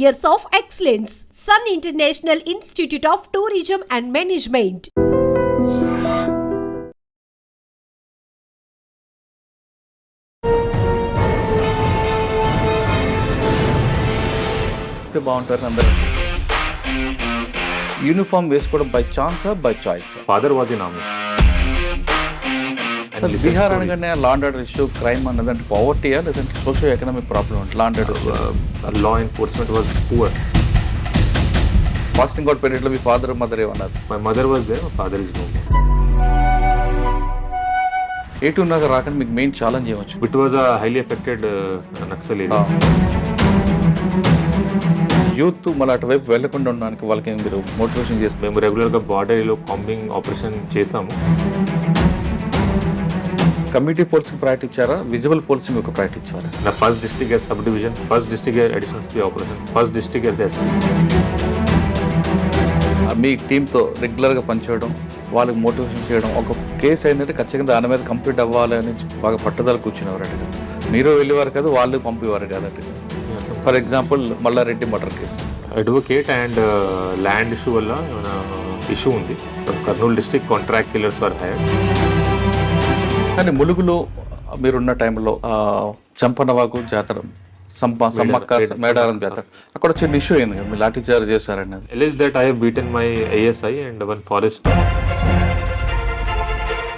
years of excellence. Sun International Institute of Tourism and Management. బాగుంటారు అందరూ. Uniform వేసుకోవడం by chance by choice? Father was in army. Bihar అనగానే law and order issue, crime అన్నదంటే పావర్టీయా లేదంటే socio economic problem? Law and order law enforcement was poor. Passing out పీరియడ్లో మీ father mother ఏమన్నారు? My mother was there, my father is no. A2 Nagar రాకుండా మీకు main challenge ఏమొచ్చు? It was a highly affected Naxal area. Youth మళ్ళీ అటువైపు వెళ్లకుండా ఉండడానికి వాళ్ళకి మీరు మోటివేషన్ చేస్తారు? మేము రెగ్యులర్గా బార్డర్లో కాంబింగ్ ఆపరేషన్ చేసాము. కమ్యూనిటీ పోలీసింగ్ ప్రయారిటీ ఇచ్చారా, విజిబుల్ పోలీసింగ్ ఒక ప్రయారిటీ ఇచ్చారా? నా first district as sub division, first district additional SP operation, first district as SP. మీ టీంతో రెగ్యులర్గా పనిచేయడం, వాళ్ళకి మోటివేషన్ చేయడం, ఒక కేసు అయినట్టు ఖచ్చితంగా దాని మీద కంప్లీట్ అవ్వాలి అని బాగా పట్టుదల కూర్చునేవారట. మీరు వెళ్ళేవారు కదా, వాళ్ళు పంపేవారు కదట. For example Mallareddy murder case, advocate and land issue వల్ల ఇష్యూ ఉంది. Kurnool district contract killers were hired. కానీ ములుగులో మీరున్న టైంలో చంపనవాగు జాతర, సమ్మక్క మేడారం జాతర, అక్కడ చిన్న ఇష్యూ అయింది కదా, మీరు లాఠీ చార్జ్ చేశారని. Allege that I have beaten my ASI and one forest.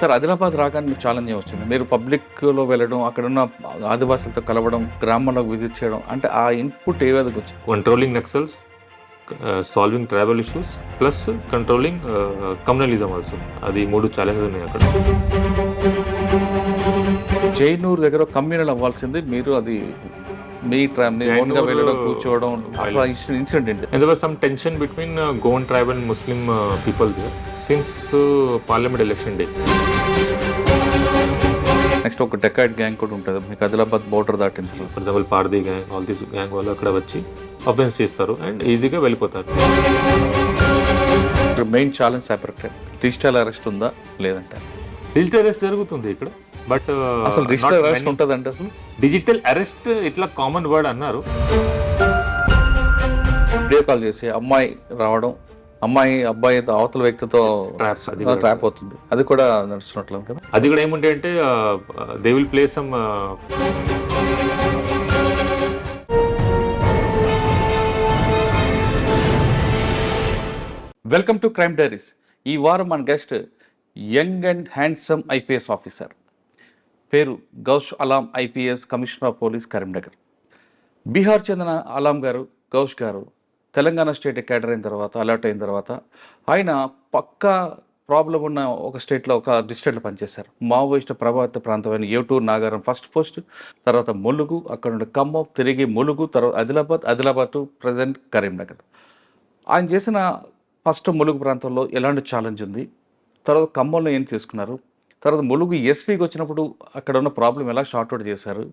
Sir, Adilabad రాగానే మీకు ఛాలెంజ్ వచ్చింది. మీరు పబ్లిక్లో వెళ్ళడం, అక్కడ ఉన్న ఆదివాసులతో కలవడం, గ్రామంలో విజిట్ చేయడం, అంటే ఆ ఇన్పుట్ ఏ విధంగా వచ్చింది? Controlling Naxals, solving tribal issues, plus controlling communalism also. అది 3 ఛాలెంజ్ ఉన్నాయి అక్కడ. జైనూర్ దగ్గర కమ్యూనల్ అవ్వాల్సింది, మీరు అది మీ ఓన్గా వెళ్ళడం, కూర్చోవడం, incident. And there was some tension between Goan tribe and Muslim people there since parliament election day. Next ఒక డెకాయిడ్ గ్యాంగ్ కూడా ఉంటుంది మీకు ఆదిలాబాద్ బోర్డర్ దాటింది. For example Pardhi gang, all these gang వాళ్ళు అక్కడ వచ్చి అఫెన్స్ చేస్తారు అండ్ ఈజీగా వెళ్ళిపోతారు. ఇక్కడ main challenge cyber crime. Digital arrest ఉందా లేదంటే? డిజిటల్ అరెస్ట్ జరుగుతుంది ఇక్కడ, బట్ అసలు డిజిటల్ అరెస్ట్ ఉంటుందంటే అసలు డిజిటల్ అరెస్ట్ ఇట్లా కామన్ వర్డ్ అన్నారు. వీడియో కాల్ చేసి అమ్మాయి రావడం, అమ్మాయి అబ్బాయి అవతల వ్యక్తితో ట్రాప్ అవుతుంది, అది కూడా నడుస్తున్నట్లు కదా. అది కూడా ఏముంటాయి అంటే they will play some welcome to crime diaries. ఈ వారం మన guest young and handsome IPS officer, పేరు Gaush Alam, IPS commissioner of police Karimnagar. Bihar చెందిన అలాం గారు, గౌష్ గారు తెలంగాణ స్టేట్ క్యాడర్ అయిన తర్వాత, అలర్ట్ అయిన తర్వాత ఆయన పక్కా ప్రాబ్లం ఉన్న ఒక స్టేట్లో, ఒక డిస్ట్రిక్ట్లో పనిచేశారు. మావోయిస్ట్ ప్రభావిత ప్రాంతమైన A2 నాగారం ఫస్ట్ పోస్ట్, తర్వాత ములుగు, అక్కడ నుండి ఖమ్మం, తిరిగి ములుగు, తర్వాత ఆదిలాబాద్ టు ప్రజెంట్ కరీంనగర్. ఆయన చేసిన ఫస్ట్ ములుగు ప్రాంతంలో ఎలాంటి ఛాలెంజ్ ఉంది, తర్వాత ఖమ్మంలో ఏం తీసుకున్నారు, తర్వాత ములుగు SPకి వచ్చినప్పుడు అక్కడ ఉన్న ప్రాబ్లం ఎలా షార్ట్అవుట్ చేశారు,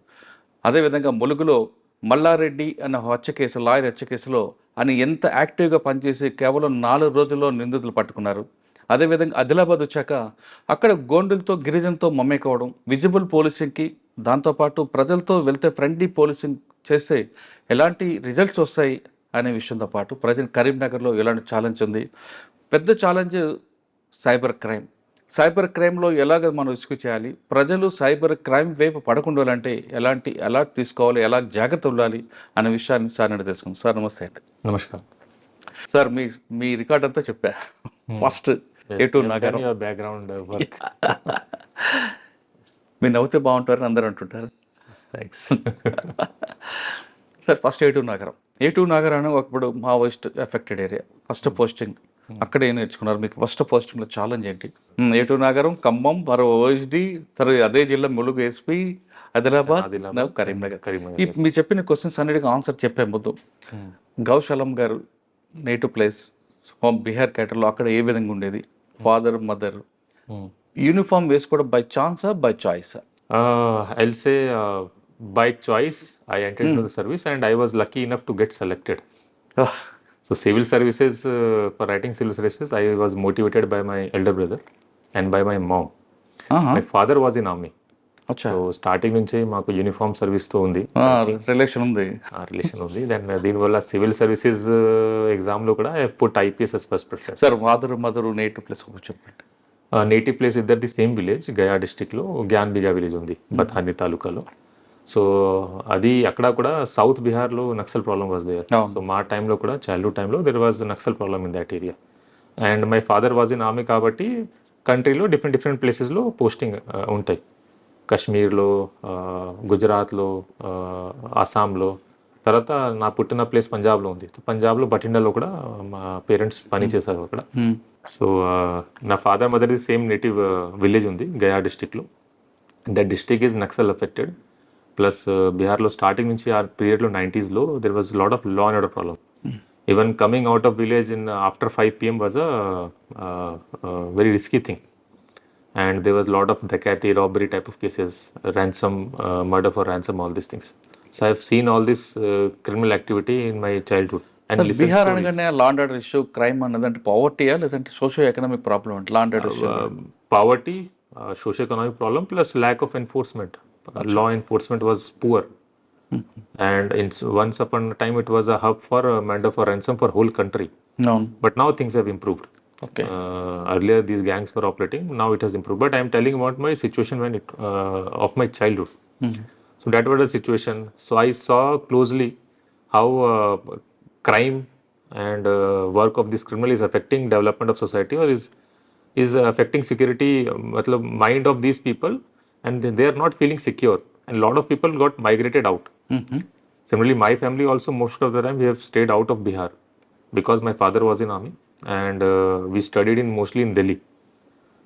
అదేవిధంగా ములుగులో మల్లారెడ్డి అన్న హత్య కేసు, లాయర్ హత్య కేసులో ఆయన ఎంత యాక్టివ్గా పనిచేసి కేవలం 4 రోజుల్లో నిందితులు పట్టుకున్నారు. అదేవిధంగా ఆదిలాబాద్ వచ్చాక అక్కడ గోండులతో, గిరిజనతో మమ్మేకోవడం, విజిబుల్ పోలీసింగ్కి, దాంతోపాటు ప్రజలతో వెళ్తే ఫ్రెండ్లీ పోలీసింగ్ చేస్తే ఎలాంటి రిజల్ట్స్ వస్తాయి అనే విషయంతో పాటు ప్రజెంట్ కరీంనగర్లో ఎలాంటి ఛాలెంజ్ ఉంది. పెద్ద ఛాలెంజ్ సైబర్ క్రైమ్. సైబర్ క్రైమ్లో ఎలాగ మనం రిస్క్ చేయాలి, ప్రజలు సైబర్ క్రైమ్ వైపు పడకుండా అంటే ఎలాంటి అలర్ట్ తీసుకోవాలి, ఎలా జాగ్రత్త ఉండాలి అనే విషయాన్ని సార్ నేను తెలుసుకుందాం. సార్ నమస్తే అండి. నమస్కారం సార్. మీ రికార్డ్ అంతా చెప్పా. First A2 Nagaram background work. మీరు నవ్వుతే బాగుంటారని అందరూ అంటుంటారు. Thanks sir. First A2 Nagaram. A2 Nagaram ఒకప్పుడు Maoist affected area, first posting అక్కడ ఏం నేర్చుకున్నారు? మీకు ఫస్ట్ పోస్టింగ్లో ఛాలెంజ్ ఏంటి? A2 నాగారం, ఖమ్మం, మరో OSD, తర్వాత అదే జిల్లా ములుగు SP, ఆదిలాబాద్, కరీంనగర్. మీరు చెప్పిన క్వశ్చన్స్ అన్నిటికీ ఆన్సర్ చెప్పే ముందు, గౌష్ అలం గారు నేటివ్ ప్లేస్ బీహార్ క్యాటర్లో అక్కడ ఏ విధంగా ఉండేది? ఫాదర్ మదర్ యూనిఫామ్ వేసుకోవడం బై ఛాన్సా బై చాయిసా? I'll say by choice I entered into the service and I was lucky enough to get selected. So civil services, for writing civil services, I was motivated by my elder brother and by my mom. My father was in army. అచ్చా so starting నుంచి మాకు uniform సర్వీస్తో ఉంది, relation ఉంది. Relation ఉంది. Then దీనివల్ల civil services ఎగ్జామ్లో కూడా I put IPS as first preference. Sir father mother native place చెప్పండి. నేటివ్ ప్లేస్ ఇద్దరిది సేమ్ విలేజ్, గయా డిస్టిక్లో గ్యాన్ బిగా విలేజ్ ఉంది బథాని తాలూకాలో. సో అది అక్కడ కూడా సౌత్ బీహార్లో Naxal problem was there. So మా టైంలో కూడా చైల్డ్హుడ్ టైంలో there was Naxal problem in that area. And my father was in army కాబట్టి కంట్రీలో డిఫరెంట్ ప్లేసెస్లో పోస్టింగ్ ఉంటాయి. కాశ్మీర్లో, గుజరాత్లో, అస్సాంలో. తర్వాత నా పుట్టిన ప్లేస్ పంజాబ్లో ఉంది. పంజాబ్లో బఠిండాలో కూడా మా పేరెంట్స్ పని చేశారు అక్కడ. సో నా father mother the same native village ఉంది గయా డిస్టిక్లో. That district is Naxal affected. Plus బీహార్లో స్టార్టింగ్ నుంచి ఆ పీరియడ్లో 90s there was lot of law and order problem. Even coming out of village in after 5 PM was a very risky thing. And there was a lot of dacoity, robbery type of cases, ransom, murder for ransom, all these things. So I've seen all this criminal activity in my childhood. And listened Bihar stories. అనగానే law and order issue, crime అన్నదంటే పావర్టీయా లేదంటే socio economic problem అంటే law and order issue? Poverty, socio-economic problem, plus lack of enforcement. Law enforcement was poor. And once upon a time it was a hub for murder for ransom for whole country. No. But now things have improved. Okay. Earlier these gangs were operating, now it has improved. But I am telling about my situation when of my childhood. So that was the situation. So I saw closely how crime and work of this criminal is affecting development of society, or is affecting security, matlab mind of these people, and they are not feeling secure. And a lot of people got migrated out. Similarly, my family also, most of the time we have stayed out of Bihar because my father was in army. And we studied mostly in Delhi,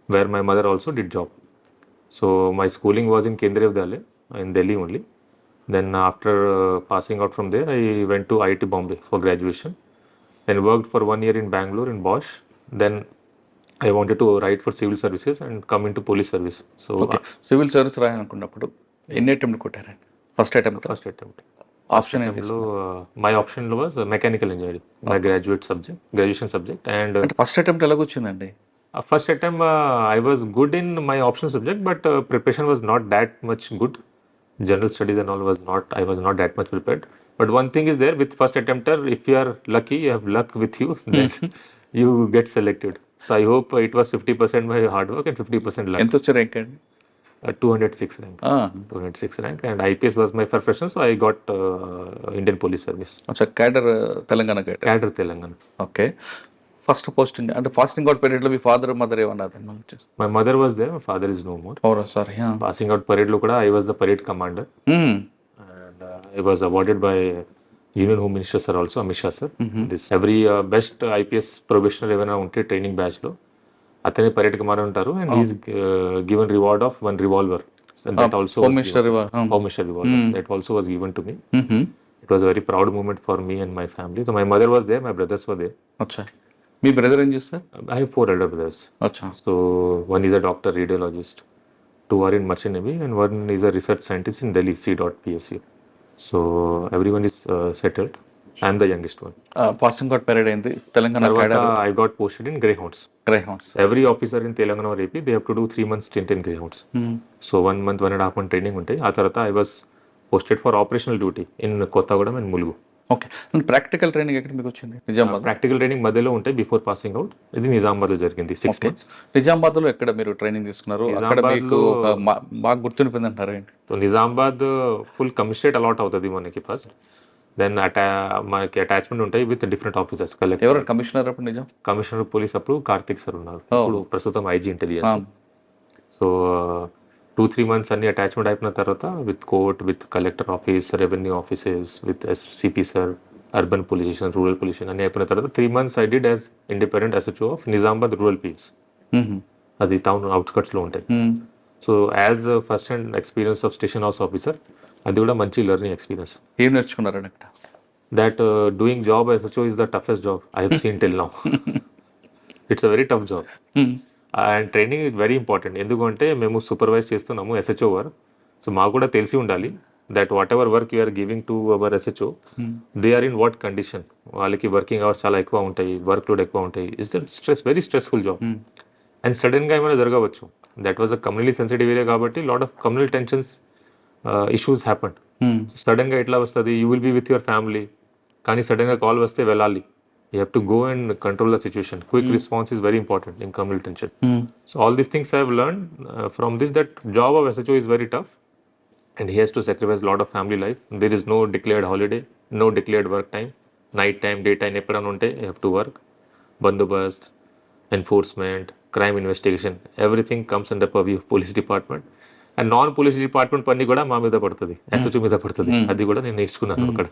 where my mother also did job. So my schooling was in Kendriya Vidyalaya in Delhi only. Then after passing out from there, I went to IIT Bombay for graduation. Then worked for 1 year in Bangalore in Bosch. Then I wanted to write for civil services and come into police service. So civil service రాయాలనుకున్నప్పుడు ఎన్ని attempt కొట్టారండి? First attempt, first attempt. Option ఏంటి? My option was mechanical engineering, my graduation subject. And అంటే first attempt ఎలాగొచ్చిందండి? first attempt, I was good in my option subject, but preparation was not that much good. General studies and all I was not that much prepared. But one thing is there with first attempter, if you are lucky, you have luck with you, then you get selected. So I hope it was 50% my hard work and 50% luck. ఎంత వచ్చి rank అండి? 206 rank. 206 rank, and IPS was my profession, so I got Indian Police Service. అచ్చా, cadre Telangana cadre. Cadre Telangana. Okay. First posting అంటే passing out పీరియడ్లో మీ father mother ఏమన్నారు? My mother was there, my father is no more. Oh sorry. Passing out parade lo kuda I was the parade commander, and I was awarded by Union Home Minister sir also, Amit Shah sir. This every best IPS probationer evana unte training batch lo atane parade commander untaru, and he is given reward of 1 revolver. And that also Home Minister revolver. Home Minister revolver. That also was given to me. It was a very proud moment for me and my family. So my mother was there, my brothers were there. అచ్చా, మీ brother ఏం చేస్తారు? I have 4 elder brothers. అచ్చా. So one is a doctor, radiologist, 2 are in merchant navy, and 1 is a research scientist in Delhi, C.PSC. So everyone is settled. I am the youngest one. Passing out period అయింది Telangana cadre. I got posted in Greyhounds. Greyhounds. Every officer in Telangana or AP, they have to do 3 months stint in Greyhounds. So 1 month, 1.5 month training ఉంటాయి. ఆ తర్వాత I was posted for operational duty in Kottagudem and Mulgu. Okay. Practical training ఎక్కడ మీకు వచ్చింది? Nizamabad. Practical training మధ్యలో ఉంటాయి before passing out. ఇది నిజామాబాద్లో జరిగింది 6 months. నిజామాబాద్లో ఎక్కడ మీరు ట్రైనింగ్ తీసుకున్నారు? అక్కడ మీకు బాగా గుర్తుండిపోయింది అంటారు ఏంటి? So Nizamabad full commissionerate allot అవుతుంది మనకి ఫస్ట్. దెన్ మనకి అటాచ్మెంట్ ఉంటాయి విత్ డిఫరెంట్ ఆఫీసర్స్. ఎవరు కమిషనర్ అప్పుడు? నిజాం కమిషనర్ పోలీస్ అప్పుడు కార్తిక్ సార్ ఉన్నారు, ఇప్పుడు ప్రస్తుతం ఐజీ ఇంటెలిజెన్స్. సో 2-3 months అన్ని అటాచ్మెంట్ అయిపోయిన తర్వాత with court, with collector office, revenue offices, with CP sir, urban police station, rural police station అన్ని అయిపోయిన తర్వాత 3 months I did as independent SHO of Nizamabad rural PS. అది టౌన్ అవుట్స్కట్స్లో ఉంటాయి. So as first hand experience of station house officer, అది కూడా మంచి learning experience. ఏం నేర్చుకున్నారండి అక్కడ? That doing job as SHO is the toughest job I have seen till now. It's a very tough job. And training is very important. ఎందుకంటే మేము supervise చేస్తున్నాము SHO work. So మాకు కూడా తెలిసి ఉండాలి that whatever work you're giving to our SHO, they are in what condition. వాళ్ళకి working hours చాలా ఎక్కువ ఉంటాయి, వర్క్ లోడ్ ఎక్కువ ఉంటాయి. It's the stress, very stressful job. And సడన్గా ఏమైనా జరగవచ్చు. That was a communally sensitive area కాబట్టి lot of communal tensions issues happen. సడన్గా ఎట్లా వస్తుంది, you will be with your family, కానీ సడన్గా కాల్ వస్తే వెళ్ళాలి. You have to go and control the situation. Quick response is very important in communal tension. So all these things I have learned from this, that job of SHO is very tough and he has to sacrifice a lot of family life. There is no declared holiday, no declared work time, night time, daytime, ఎప్పుడైనా ఉంటే you have to work. Bandobast, enforcement, crime investigation, everything comes under purview of police department. And non police department పని కూడా మా మీద పడుతుంది, SHO మీద పడుతుంది. అది కూడా నేను నేర్చుకున్నాను అక్కడ.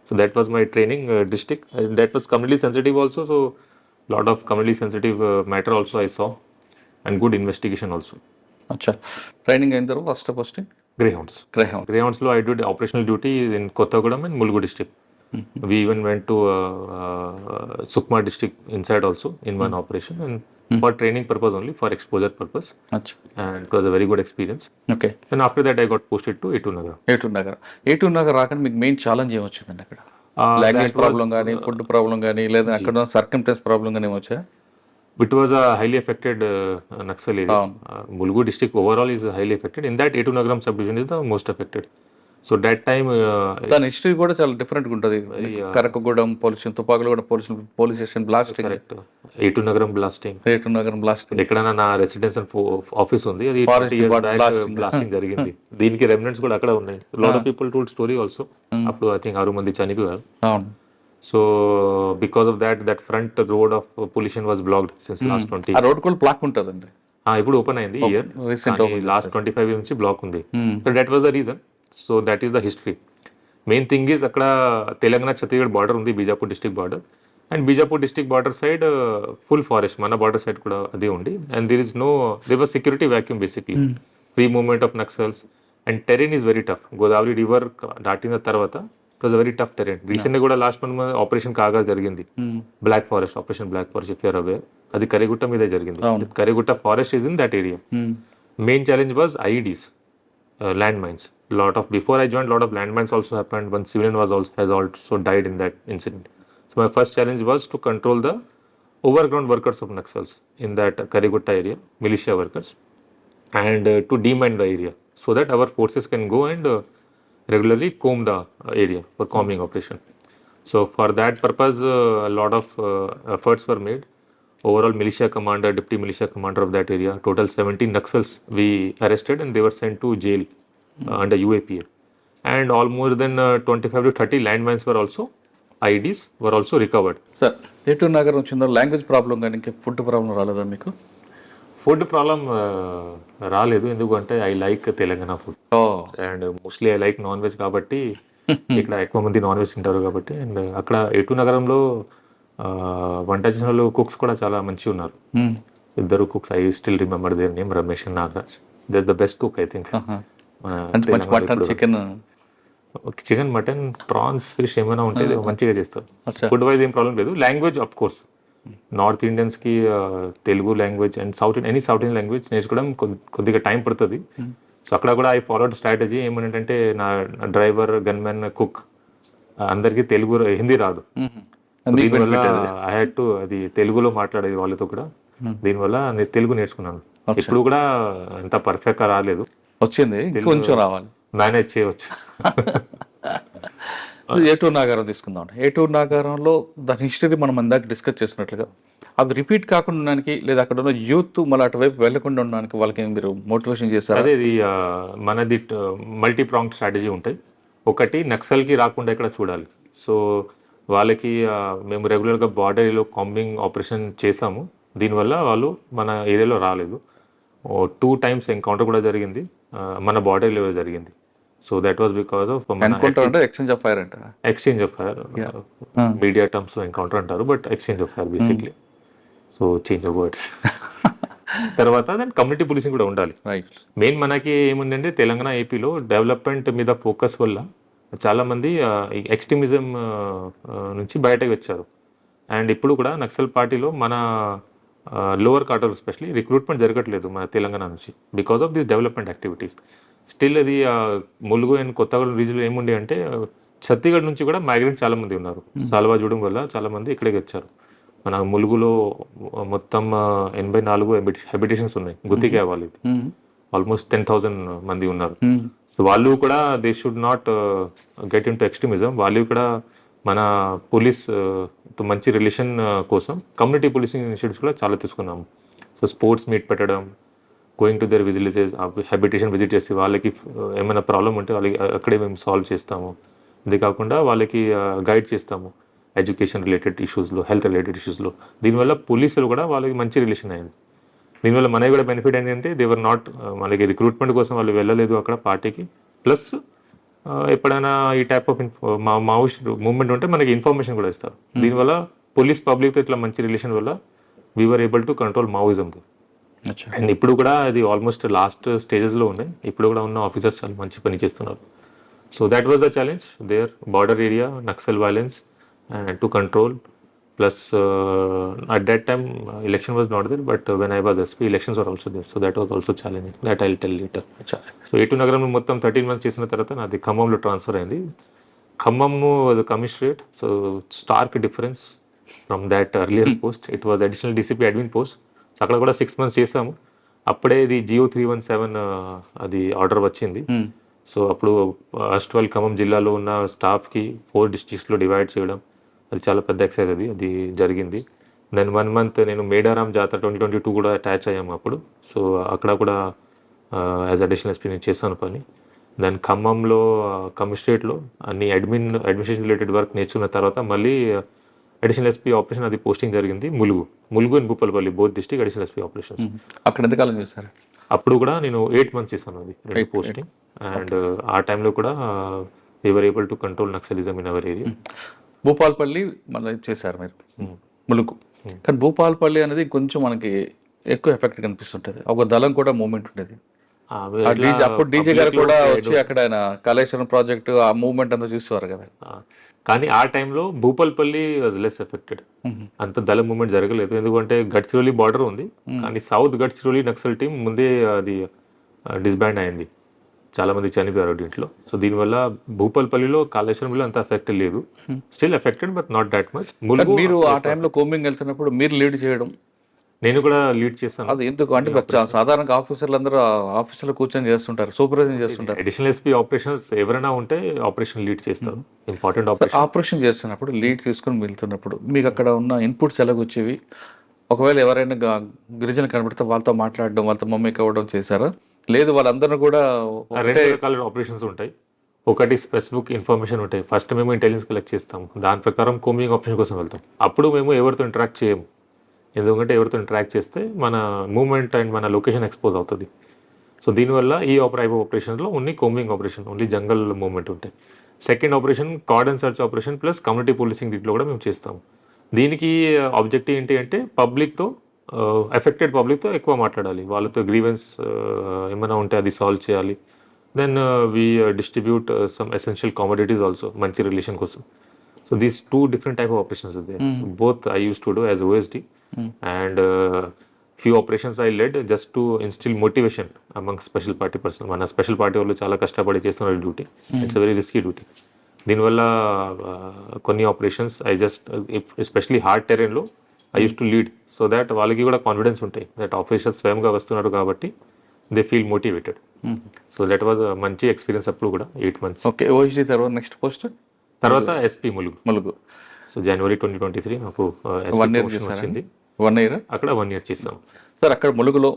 So that was my training district. That was communally sensitive also. So lot of communally sensitive matter also I saw and good investigation also. అచ్చా, ట్రైనింగ్ అయిన తర్వాత ఫస్ట్ పోస్టింగ్ గ్రేహౌండ్స్లో I did operational duty in Kothagudem and Mulugu district. We even went to Sukma district inside also in one operation, and for training purpose only, for exposure purpose. అచ్చా, And it was a very good experience. Okay. And after that I got posted to A2 Nagar. ఏటూర్ Nagar రాకని మీకు main challenge ఏమొచ్చిందండి అక్కడ? Language problem కానీ, food problem కానీ, లేదా అక్కడ సర్కమ్టెన్స్ problem కానీ ఏమొచ్చా? It was a highly affected Naxal area. Mulgu district overall is highly affected. In that A2 Nagaram subdivision is the most affected. So that time దాని history కూడా చాలా different ఉంటుంది. Karakagudem police, Tupakulaguda police station blasting, correct. A2 Nagaram blasting. Etur Nagaram blasting. ఎక్కడైనా నా residence office ఉంది, అది blasting జరిగింది. దీనికి రెమినెంట్స్ కూడా అక్కడ ఉన్నాయి. Lot of people told story also. అప్పుడు ఐ థింక్ 6 మంది చనిపోయారు. అవును. So because of that front road of pollution was blocked since last 20. ఆ రోడ్ కూడా బ్లాక్ ఉంటుందండి. ఇప్పుడు ఓపెన్ అయింది ఇయర్, లాస్ట్ 25 నుంచి బ్లాక్ ఉంది. So that was the reason. So that is the history. Main thing is అక్కడ Telangana Chhattisgarh border ఉంది, Bijapur district border. And Bijapur district border side full forest, మన బార్డర్ సైడ్ కూడా అదే ఉంది. And there was security vacuum basically, free movement of Naxals. And terrain is very tough. Godavari river దాటిన తర్వాత it was very tough terrain. రీసెంట్గా కూడా last month operation కాగా జరిగింది, black forest, operation black forest, if you're aware. అది కరిగుట్ట మీదే జరిగింది. Karregutta forest is in that area. Main challenge was IEDs, land mines. Before I joined, lot of land mines also happened. One civilian has also died in that incident. So my first challenge was to control the overground workers of Naxals in that Karigutta area, militia workers, and to demine the area so that our forces can go and regularly comb the area for combing operation. So for that purpose, a lot of efforts were made. Overall militia commander, deputy militia commander of that area, total 17 Naxals we arrested and they were sent to jail under UAPA. And all more than 25 to 30 landmines were also, IEDs were also recovered. Sir, Etur Nagar వచ్చిందో language problem కానీ ఇంకా food problem రాలేదా మీకు? Food problem రాలేదు, ఎందుకంటే I like Telangana food and mostly I like non veg కాబట్టి ఇక్కడ ఎక్కువ మంది నాన్ వెజ్ తింటారు కాబట్టి. అండ్ అక్కడ ఏటూర్ నగరంలో వంట చేసిన వాళ్ళు కుక్స్ కూడా చాలా మంచిగా ఉన్నారు. ఇద్దరు cooks, I still remember their name, Ramesh and Nagaraj. They the best cook I think. Chicken, mutton, prawns, fish ఏమైనా ఉంటే మంచిగా చేస్తారు. ఫుడ్ వైజ్ ఏం ప్రాబ్లం లేదు. లాంగ్వేజ్ అఫ్ కోర్స్ నార్త్ ఇండియన్స్కి Telugu language and south Indian language నేర్చుకోవడం కొద్దిగా టైం పడుతుంది. సో అక్కడ కూడా ఐ ఫాలోడ్ స్ట్రాటజీ. ఏమంటే నా డ్రైవర్, గన్మెన్, కుక్ అందరికీ తెలుగు, హిందీ రాదు. దీనివల్ల ఐ హ్యాడ్ టు అది తెలుగులో మాట్లాడేది వాళ్ళతో కూడా. దీనివల్ల నేను తెలుగు నేర్చుకున్నాను. ఇప్పుడు కూడా ఎంత పర్ఫెక్ట్ గా రాలేదు, వచ్చింది, కొంచెం రావాలి, మేనేజ్ చేయవచ్చు. ఏటూర్ నాగారం తీసుకుందాం. ఏటూర్ నాగారంలో దాని హిస్టరీ మనం అందాక డిస్కస్ చేసినట్లుగా అది రిపీట్ కాకుండా ఉండడానికి, లేదా అక్కడ ఉన్న యూత్ మళ్ళీ అటువైపు వెళ్లకుండా ఉండడానికి వాళ్ళకి మీరు మోటివేషన్ చేస్తారు? అదే, ఇది మనది మల్టీ ప్రాంగ్ స్ట్రాటజీ ఉంటాయి. ఒకటి, నక్సల్కి రాకుండా ఇక్కడ చూడాలి. సో వాళ్ళకి మేము రెగ్యులర్గా బార్డర్ ఏరియాలో కాంబింగ్ ఆపరేషన్ చేసాము. దీనివల్ల వాళ్ళు మన ఏరియాలో రాలేదు. 2 times ఎన్కౌంటర్ కూడా జరిగింది, మన బార్డర్ ఏరియాలో జరిగింది. So that was because of exchange of fire అంటారు. Exchange of fire, media terms encounter అంటారు, but exchange of fire basically. So change of words. తర్వాత దాని కమ్యూనిటీ పోలీసింగ్ కూడా ఉండాలి. మెయిన్ మనకి ఏముందంటే తెలంగాణ, ఏపీలో డెవలప్మెంట్ మీద ఫోకస్ వల్ల చాలామంది ఎక్స్ట్రీమిజం నుంచి బయటకు వచ్చారు. అండ్ ఇప్పుడు కూడా నక్సల్ పార్టీలో మన లోవర్ కార్టర్ ఎస్పెషలీ రిక్రూట్మెంట్ జరగట్లేదు మన తెలంగాణ నుంచి, because of this development activities. Still అది ములుగు అండ్ కొత్తగూడెం రీజియన్లో ఏముంది అంటే ఛత్తీస్గఢ్ నుంచి కూడా మైగ్రెంట్ చాలా మంది ఉన్నారు. సాల్వా చూడడం వల్ల చాలా మంది ఇక్కడికి వచ్చారు. మన ములుగులో మొత్తం 84 హ్యాబిటేషన్స్ ఉన్నాయి, గుత్తికే వాళ్ళు ఆల్మోస్ట్ 10,000 మంది ఉన్నారు. సో వాళ్ళు కూడా they should not get in to extremism. వాళ్ళు కూడా మన పోలీస్ మంచి రిలేషన్ కోసం కమ్యూనిటీ పోలీసింగ్ ఇనిషియేటివ్స్ కూడా చాలా తీసుకున్నాము. సో స్పోర్ట్స్ మీట్ పెట్టడం, going to their villages, habitation visit చేసి వాళ్ళకి ఏమైనా ప్రాబ్లం ఉంటే వాళ్ళకి అక్కడే మేము సాల్వ్ చేస్తాము. ఇది కాకుండా వాళ్ళకి గైడ్ చేస్తాము ఎడ్యుకేషన్ రిలేటెడ్ ఇష్యూస్లో, హెల్త్ రిలేటెడ్ ఇష్యూస్లో. దీనివల్ల పోలీసులు కూడా వాళ్ళకి మంచి రిలేషన్ అయింది. దీనివల్ల మనకి కూడా బెనిఫిట్ ఏంటంటే దేవర్ నాట్ మనకి రిక్రూట్మెంట్ కోసం వాళ్ళు వెళ్ళలేదు అక్కడ పార్టీకి. ప్లస్ ఎప్పుడైనా ఈ టైప్ ఆఫ్ మావోయిస్ట్ మూవ్మెంట్ ఉంటే మనకి ఇన్ఫర్మేషన్ కూడా ఇస్తారు. దీనివల్ల పోలీస్ పబ్లిక్తో ఇట్లా మంచి రిలేషన్ వల్ల we are able to control Maoism. And ఇప్పుడు కూడా అది ఆల్మోస్ట్ లాస్ట్ స్టేజెస్లో ఉన్నాయి. ఇప్పుడు కూడా ఉన్న ఆఫీసర్స్ చాలా మంచి పని చేస్తున్నారు. So that was the challenge there, border area, Naxal violence and to control. Plus at that time election was not there, but when I was SP elections were also there, so that was also challenging. That I'll tell later. So A2 నగరంలో మొత్తం 13 months చేసిన తర్వాత నాది ఖమ్మంలో transfer అయింది. Khammam was a commissionerate, so stark difference from that earlier post. It was additional DCP admin post. So అక్కడ కూడా 6 months చేసాము. అప్పుడే ఇది GO 317 అది ఆర్డర్ వచ్చింది. సో అప్పుడు ఫస్ట్ వాళ్ళు ఖమ్మం జిల్లాలో ఉన్న స్టాఫ్కి 4 డిస్ట్రిక్ట్స్లో డివైడ్ చేయడం, అది చాలా పెద్ద ఎక్సైజ్, అది జరిగింది. దెన్ 1 month నేను మేడారం జాతర 2022 కూడా అటాచ్ అయ్యాము అప్పుడు. సో అక్కడ కూడా యాజ్ అడిషనల్ ఎస్పీ నేను చేశాను పని. దెన్ ఖమ్మంలో కమిషనరేట్లో అన్ని అడ్మినిస్ట్రేషన్ రిలేటెడ్ వర్క్ నేర్చుకున్న తర్వాత మళ్ళీ అడిషనల్ ఎస్పీ ఆపరేషన్ అది పోస్టింగ్ జరిగింది Mulugu and Bhupalpally, both district additional SP operations. అక్కడ ఎంతకాలం చేశారు? అప్పుడు కూడా నేను 8 months చేశాను అది రెండు పోస్టింగ్. అండ్ ఆ టైంలో కూడా we are able to control Naxalism in our area. Bhupalpally మళ్ళీ చేశారు మీరు, ములుగు. కానీ భూపాలపల్లి అనేది కొంచెం మనకి ఎక్కువ ఎఫెక్ట్ కనిపిస్తుంటుంది. ఒక దళం కూడా మూవ్మెంట్ ఉండేది. అప్పుడు డీజే గారు కూడా వచ్చి అక్కడ ఆయన కాళేశ్వరం ప్రాజెక్టు ఆ మూవ్మెంట్ అంతా చూసేవారు కదా. కానీ ఆ టైంలో భూపాలపల్లి వాజ్ లెస్ ఎఫెక్టెడ్, అంత దళ మూవ్మెంట్ జరగలేదు. ఎందుకంటే గడ్చిరోలి బార్డర్ ఉంది, కానీ సౌత్ గడ్చిరోలి నక్సల్ టీం ముందే అది డిస్బాండ్ అయింది, చాలా మంది చనిపోయారు దీంట్లో. సో దీనివల్ల భూపాలపల్లిలో కాళేశ్వరంలో అంత ఎఫెక్ట్ లేదు, still affected but not that much. మీరు ఆ టైంలో కోమింగ్ వెళ్తున్నప్పుడు మీరు లీడ్ చేయడం, నేను కూడా లీడ్ చేస్తాను. అది ఎందుకు అంటే సాధారణంగా ఆఫీసర్లు అందరూ ఆఫీసులో కూర్చొని చేస్తుంటారు, సూపర్వైజింగ్ చేస్తుంటారు. అడిషనల్ ఎస్పీ ఆపరేషన్స్ ఎవరైనా ఉంటే ఆపరేషన్ లీడ్ చేస్తారు. ఇంపార్టెంట్ ఆపరేషన్ చేస్తున్నప్పుడు లీడ్ తీసుకుని వెళ్తున్నప్పుడు మీకు అక్కడ ఉన్న ఇన్పుట్స్ ఎలాగొచ్చేవి? ఒకవేళ ఎవరైనా గిరిజన కనబడితే వాళ్ళతో మాట్లాడడం, వాళ్ళతో మమ్మీకి అవ్వడం చేశారా? లేదు వాళ్ళందరూ కూడా 2 రకాల ఆపరేషన్స్ ఉంటాయి. ఒకటి స్పెసిఫిక్ ఇన్ఫర్మేషన్ ఉంటాయి. ఫస్ట్ మేము ఇంటెలిజెన్స్ కలెక్ట్ చేస్తాము, దాని ప్రకారం కోమింగ్ ఆపరేషన్ కోసం వెళ్తాం. అప్పుడు మేము ఎవరితో ఇంటరాక్ట్ చేయము, ఎందుకంటే ఎవరితో ఇంటరాక్ట్ చేస్తే మన మూవ్మెంట్ అండ్ మన లొకేషన్ ఎక్స్పోజ్ అవుతుంది. సో దీనివల్ల ఈ ఆపరేషన్లో ఓన్లీ కోమింగ్ ఆపరేషన్, ఓన్లీ జంగల్ మూవ్మెంట్ ఉంటాయి. Second operation cordon search operation plus community policing, దీంట్లో కూడా మేము చేస్తాము. దీనికి ఆబ్జెక్టివ్ ఏంటి అంటే పబ్లిక్తో, ఎఫెక్టెడ్ పబ్లిక్తో ఎక్కువ మాట్లాడాలి, వాళ్ళతో గ్రీవెన్స్ ఏమైనా ఉంటే అది సాల్వ్ చేయాలి. Then we distribute some essential commodities also, మంచి రిలేషన్ కోసం. So these 2 different type of operations are there. Both I used to do as OSD, and few operations I led just to instill motivation among special party personnel. మన special party వాళ్ళు చాలా కష్టపడి చేస్తున్నారు duty. It's a very risky duty. దీనివల్ల కొన్ని operations I just especially hard టెరెన్లో I use to lead, so that వాళ్ళకి కూడా కాన్ఫిడెన్స్ ఉంటాయి దట్ ఆఫీసర్స్ స్వయంగా వస్తున్నారు కాబట్టి they feel motivated. So that was మంచి ఎక్స్పీరియన్స్ అప్పుడు కూడా 8 months. ఓకే, ఓఎస్డీ తర్వాత నెక్స్ట్ పోస్ట్ తర్వాత ఎస్పీ ములుగు. సో జనవరి 2023 నాకు 1 year వచ్చింది. 1 year అక్కడ 1 year చేస్తాం సార్. అక్కడ ములుగులో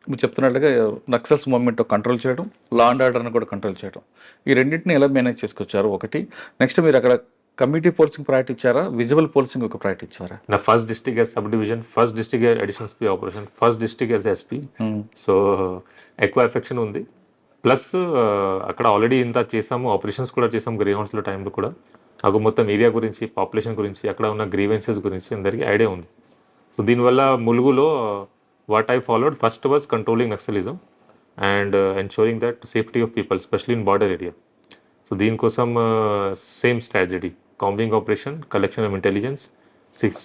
మీరు చెప్తున్నట్టుగా నక్సల్స్ మూవ్మెంట్ కంట్రోల్ చేయడం, లా అండ్ ఆర్డర్ని కూడా కంట్రోల్ చేయడం, ఈ రెండింటిని ఎలా మేనేజ్ చేసుకొచ్చారు? ఒకటి నెక్స్ట్ మీరు అక్కడ కమ్యూనిటీ పోలీసింగ్ ప్రయారిటీ ఇచ్చారా, విజిబుల్ పోలీసింగ్ ఒక ప్రయారిటీ ఇచ్చారా? నా first district as sub division, first district as additional SP operation, first district as SP. So ఎక్కువ ఎఫెక్షన్ ఉంది. ప్లస్ అక్కడ ఆల్రెడీ ఇంత చేసాము, ఆపరేషన్స్ కూడా చేసాము గ్రీవెన్స్లో టైంలో కూడా. నాకు మొత్తం ఏరియా గురించి, పాపులేషన్ గురించి, అక్కడ ఉన్న గ్రీవెన్సెస్ గురించి అందరికీ ఐడియా ఉంది. సో దీనివల్ల ములుగులో what I followed first was controlling naxalism and ensuring that safety of people, specially in border area. So దీనికోసం same strategy, combing operation, collection of intelligence,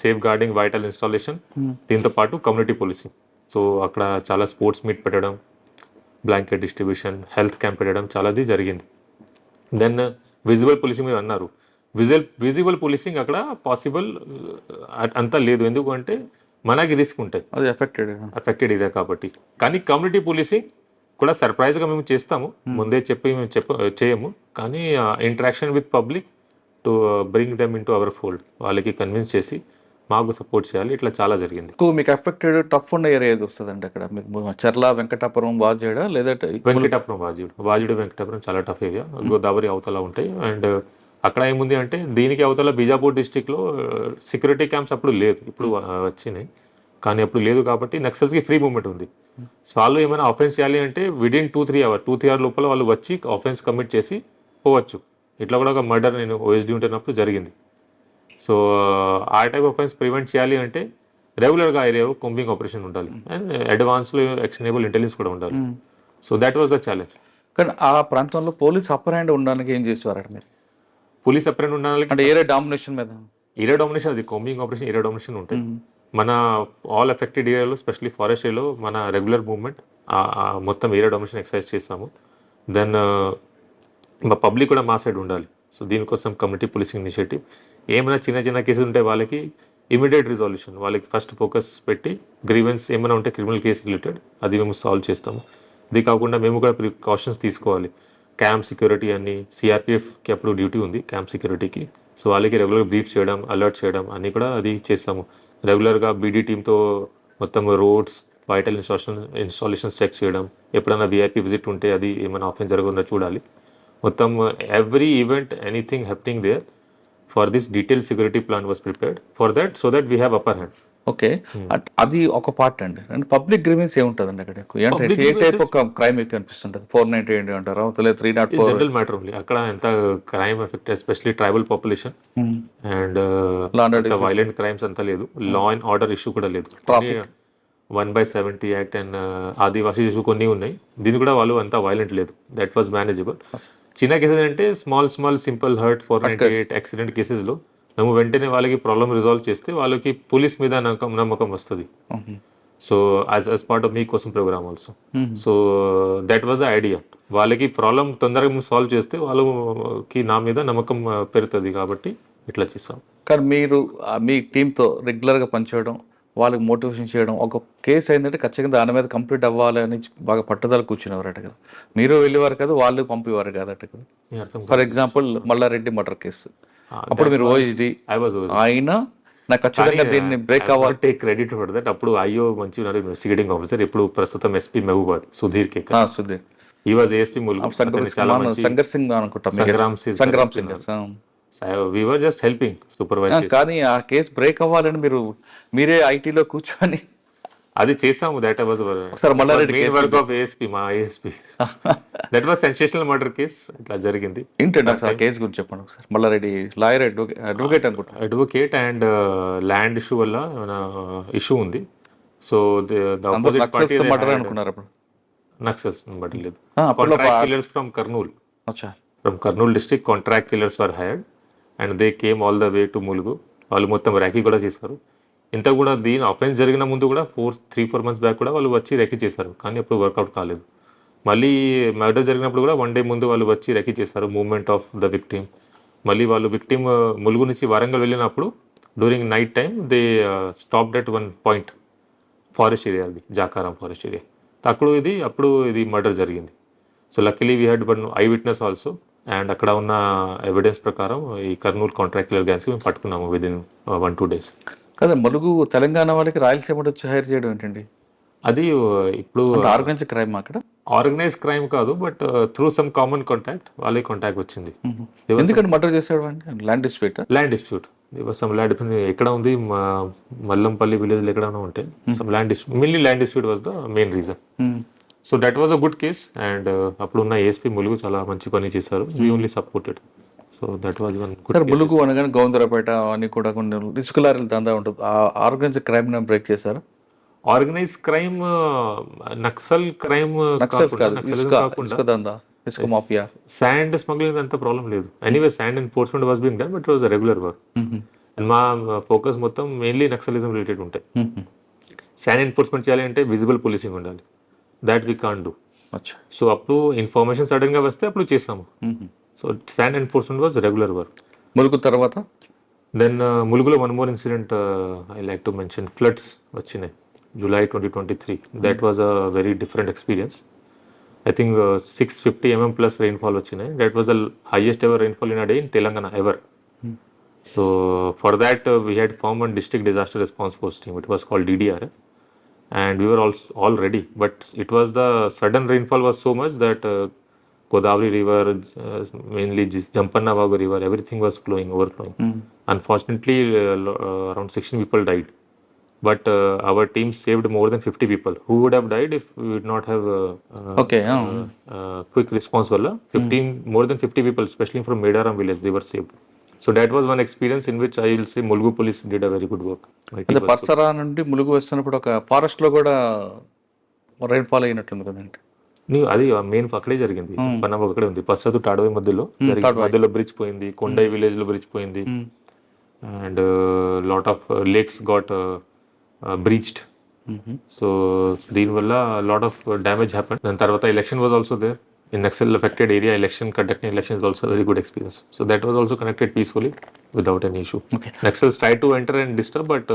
safeguarding vital installation, దీంతో పాటు community policing. So అక్కడ చాలా sports meet పెట్టడం, blanket distribution, health camp పెట్టడం చాలాది జరిగింది. Then visible policing మీరు అన్నారు, విజిబుల్ పోలీసింగ్ అక్కడ పాసిబుల్ అంతా లేదు. ఎందుకంటే మనకి రిస్క్ ఉంటాయి, అది అఫెక్టెడ్ ఇదే కాబట్టి. కానీ కమ్యూనిటీ పోలీసింగ్ కూడా సర్ప్రైజ్గా మేము చేస్తాము, ముందే చెప్పి మేము చేయము. కానీ interaction with public to bring them in to our fold, వాళ్ళకి కన్విన్స్ చేసి మాకు సపోర్ట్ చేయాలి, ఇట్లా చాలా జరిగింది. మీకు అఫెక్టెడ్ టఫ్ ఉన్న ఏరియా ఏది వస్తుందండి అక్కడ? మీకు చర్ల, వెంకటాపురం, వాజేడ లేదంటే వెంకటాపురం, వాజుడు వెంకటాపురం చాలా టఫ్ ఏరియా, గోదావరి అవతల ఉంటాయి. అండ్ అక్కడ ఏముంది అంటే దీనికి అవతల బీజాపూర్ డిస్టిక్లో సెక్యూరిటీ క్యాంప్స్ అప్పుడు లేదు, ఇప్పుడు వచ్చినాయి. కానీ అప్పుడు లేదు కాబట్టి నక్సల్స్కి ఫ్రీ మూవ్మెంట్ ఉంది. వాళ్ళు ఏమైనా ఆఫెన్స్ చేయాలి అంటే విదిన్ 2-3 hours లోపల వాళ్ళు వచ్చి ఆఫెన్స్ కమిట్ చేసి పోవచ్చు. ఇట్లా కూడా ఒక మర్డర్ నేను ఓఎస్డీ ఉంటున్నప్పుడు జరిగింది. సో ఆ టైప్ ఆఫెన్స్ ప్రివెంట్ చేయాలి అంటే రెగ్యులర్గా ఏరియాలో కొంబింగ్ ఆపరేషన్ ఉండాలి అండ్ అడ్వాన్స్లో యాక్షనబుల్ ఇంటెలిజెన్స్ కూడా ఉండాలి. So that was the challenge. కానీ ఆ ప్రాంతంలో పోలీస్ అప్పర్ హ్యాండ్ ఉండడానికి ఏం చేసేవారండి మీరు? పోలీస్ అప్పర్ హ్యాండ్ ఉండడానికి అంటే ఏరియా డామినేషన్ మీద, ఏరియా డామినేషన్, అది కొంబింగ్ ఆపరేషన్, ఏరియా డామినేషన్ ఉంటాయి. మన ఆల్ ఎఫెక్టెడ్ ఏరియాలో స్పెషల్లీ ఫారెస్ట్ ఏరియాలో మన రెగ్యులర్ మూవ్మెంట్ మొత్తం ఏరియా డామినేషన్ ఎక్సర్సైజ్ చేస్తాము. దెన్ మా పబ్లిక్ కూడా మా సైడ్ ఉండాలి. సో దీనికోసం కమ్యూనిటీ పోలీసింగ్ ఇనిషియేటివ్. ఏమైనా చిన్న చిన్న కేసెస్ ఉంటే వాళ్ళకి ఇమీడియట్ రిజాల్యూషన్, వాళ్ళకి ఫస్ట్ ఫోకస్ పెట్టి గ్రీవెన్స్ ఏమైనా ఉంటే క్రిమినల్ కేసు రిలేటెడ్ అది మేము సాల్వ్ చేస్తాము. ఇది కాకుండా మేము కూడా ప్రికాషన్స్ తీసుకోవాలి. క్యాంప్ సెక్యూరిటీ అని సిఆర్పిఎఫ్కి అప్పుడు డ్యూటీ ఉంది క్యాంప్ సెక్యూరిటీకి. సో వాళ్ళకి రెగ్యులర్ బ్రీఫ్ చేయడం, అలర్ట్ చేయడం అన్నీ కూడా అది చేస్తాము. రెగ్యులర్గా బీడీ టీంతో మొత్తం రోడ్స్, వైటల్ ఇన్స్టాలేషన్స్ చెక్ చేయడం, ఎప్పుడైనా విఐపీ విజిట్ ఉంటే అది ఏమైనా ఆఫెన్స్ జరగకుండా చూడాలి. మొత్తం every event, anything happening there, for this detail security plan was prepared for that, so that we have upper hand. Okay, అది ఒక పార్ట్ అండి. అండ్ పబ్లిక్ గ్రీవెన్స్ ఏముంటుందండి అక్కడ? ఏ టైప్ ఒక క్రైమ్ ఎక్కువ అనిపిస్తుంటుంది? 498 అంటారా, 304? General matter only. అక్కడ ఎంత crime effect, especially tribal population and violent crimes అంతా లేదు. లా అండ్ ఆర్డర్ ఇష్యూ కూడా లేదు. 1/70 యాక్ట్ అండ్ ఆదివాసీ ఇష్యూ కొన్ని ఉన్నాయి, దీని కూడా వాళ్ళు అంతా వైలెంట్ లేదు. That was manageable. చిన్న కేసెస్ అంటే స్మాల్ సింపుల్ హర్ట్, 498 యాక్సిడెంట్ కేసెస్లో మేము వెంటనే వాళ్ళకి ప్రాబ్లమ్ రిజాల్వ్ చేస్తే వాళ్ళకి పోలీస్ మీద నమ్మకం వస్తుంది. So as part of Meekosam program also. So that was the idea. వాళ్ళకి ప్రాబ్లమ్ తొందరగా మేము సాల్వ్ చేస్తే వాళ్ళకి నా మీద నమ్మకం పెరుగుతుంది కాబట్టి ఇట్లా చేస్తాం. కానీ మీరు మీ టీంతో రెగ్యులర్గా పనిచేయడం, వాళ్ళకి మోటివేషన్ చేయడం, ఒక కేసు అయిందంటే ఖచ్చితంగా దాని మీద కంప్లీట్ అవ్వాలని బాగా పట్టుదల కూర్చునేవారట కదా. మీరు వెళ్ళేవారు కదా, వాళ్ళు పంపేవారు కాదట కదా. For example Mallareddy murder case, అప్పుడు మీరు ఓఎస్డి ఆయన నాకు ఖచ్చితంగా దీన్ని బ్రేక్ అవ్వాలి. Take credit for that. అప్పుడు ఐఓ మంచి ఉన్నారు, ఇన్వెస్టిగేటింగ్ ఆఫీసర్, ఇప్పుడు ప్రస్తుతం ఎస్పీ మహబూబాద్ సుధీర్ కే. సుధీర్ ఈ వాజ్ ఏఎస్పీ ములుగు. సంగర్ సింగ్ అనుకుంటా, Sangram Singh. We were just helping supervise. కానీ ఆ కేసు బ్రేక్ అవ్వాలని మీరే ఐటీలో కూర్చొని అది చేసాము. That was Mallareddy work of ASP, మా ASP. That was sensational murder case. ఇట్లా జరిగింది. ఏంటండి ఒకసారి కేసు గురించి చెప్పండి ఒకసారి. మల్లారెడ్డి లాయర్, అడ్వకేట్ అనుకుంటా. అడ్వకేట్ అండ్ ల్యాండ్ ఇష్యూ వల్ల ఇష్యూ ఉంది. సో ఆపోజిట్ పార్టీ మర్డర్ అనుకున్నారు అప్పుడు. నక్సల్స్ మర్డర్ లేదు, contract killers from Kurnool. From Kurnool district, contract killers were hired and they came all the way to Mulugu. వాళ్ళు మొత్తం ర్యాకీ కూడా చేశారు. ఇంత కూడా దీని అఫెన్స్ జరిగిన ముందు కూడా 3-4 months బ్యాక్ కూడా వాళ్ళు వచ్చి ర్యాకీ చేశారు, కానీ అప్పుడు వర్కౌట్ కాలేదు. మళ్ళీ మర్డర్ జరిగినప్పుడు కూడా 1 day ముందు వాళ్ళు వచ్చి ర్యాకీ చేశారు, మూవ్మెంట్ ఆఫ్ ద విక్టిమ్. మళ్ళీ వాళ్ళు విక్టిమ్ ములుగు నుంచి వరంగల్ వెళ్ళినప్పుడు during night time they stopped at 1 point forest area, అది జాకారాం ఫారెస్ట్ ఏరియా. అప్పుడు ఇది మర్డర్ జరిగింది. So luckily we had one I witness also. And అక్కడ ఉన్న ఎవిడెన్స్ ప్రకారం ఈ కర్నూలు కాంట్రాక్ట్ కిల్లర్ గ్యాంగ్స్కి మేము పట్టుకున్నాము విదిన్ 1-2 days. కదా ములుగు తెలంగాణ వాళ్ళకి రాయలసీమ వచ్చి హైర్ చేయడం ఏంటండి? అది ఇప్పుడు ఆర్గనైజ్డ్ క్రైమ్ అక్కడ? ఆర్గనైజ్ క్రైమ్ కాదు, but through some common contact వాళ్ళకి కాంటాక్ట్ వచ్చింది. ఎందుకంటే మర్డర్ చేశాడు అండి? Land dispute. సమ్ ల్యాండ్ ఎక్కడ ఉంది, మల్లంపల్లి విలేజ్ ఎక్కడైనా ఉంటే some land dispute, mainly land dispute was the main reason. So that was a good case. And అప్పుడున్న ఏఎస్పీ ములుగు చాలా మంచి పని చేశారు. We only supported. So that was one good. Mulugu అనగానే గౌందరపేట అని కూడా కొన్ని ఇసుక లారీల దందా ఉంటుంది. ఆర్గనైజ్డ్ క్రైమ్ బ్రేక్ చేశారు. Organise crime, Naxal crime mafia, sand smuggling అంత ప్రాబ్లం లేదు. Anyway sand enforcement was being done, but it was regular work. And మా ఫోకస్ మొత్తం మెయిన్లీ నక్సలిజం రిలేటెడ్ ఉంటాయి. శాండ్ ఎన్ఫోర్స్మెంట్ చేయాలి అంటే విజిబుల్ పోలీసింగ్ ఉండాలి. That we can't do. So అప్పుడు information sudden గా వస్తే అప్పుడు చేసాము. So sand enforcement was regular work. Mulugu తర్వాత దెన్ ములుగులో one more incident I like to mention, floods వచ్చినాయి July 2023. That was a very different experience. I think 650 mm plus rainfall వచ్చినాయి. That was the highest ever rainfall in a day in Telangana ever. So for that we had formed a district disaster response force team. It was called DDRF, and we were also all ready. But it was the sudden rainfall was so much that Godavari River, mainly Jampanna Vagu River, everything was overflowing. Unfortunately, around 16 people died. But our team saved more than 50 people who would have died if we would not have quick response valla. 15 more than 50 people, especially from Medaram village, they were saved. So that was one experience in which I will say Mulgu police did a very good work. అంటే పర్సరా నుండి ములుగు వస్తున్నప్పుడు ఒక forest లో కూడా rainfall అయినట్టుంది కదండి. అది main అక్కడే జరిగింది. పన్నమ్మ అక్కడే ఉంది. పసదు తాడవై మధ్యలో బ్రిడ్జ్ పోయింది. కొండై విలేజ్ లో బ్రిడ్జ్ పోయింది. And lot of lakes got breached. So దీనివల్ల lot of damage happened. దాని తర్వాత election was also there in Naxal affected area. Conducting election is also a very good experience. So that was also conducted peacefully without any issue. Naxals tried to enter and disturb, but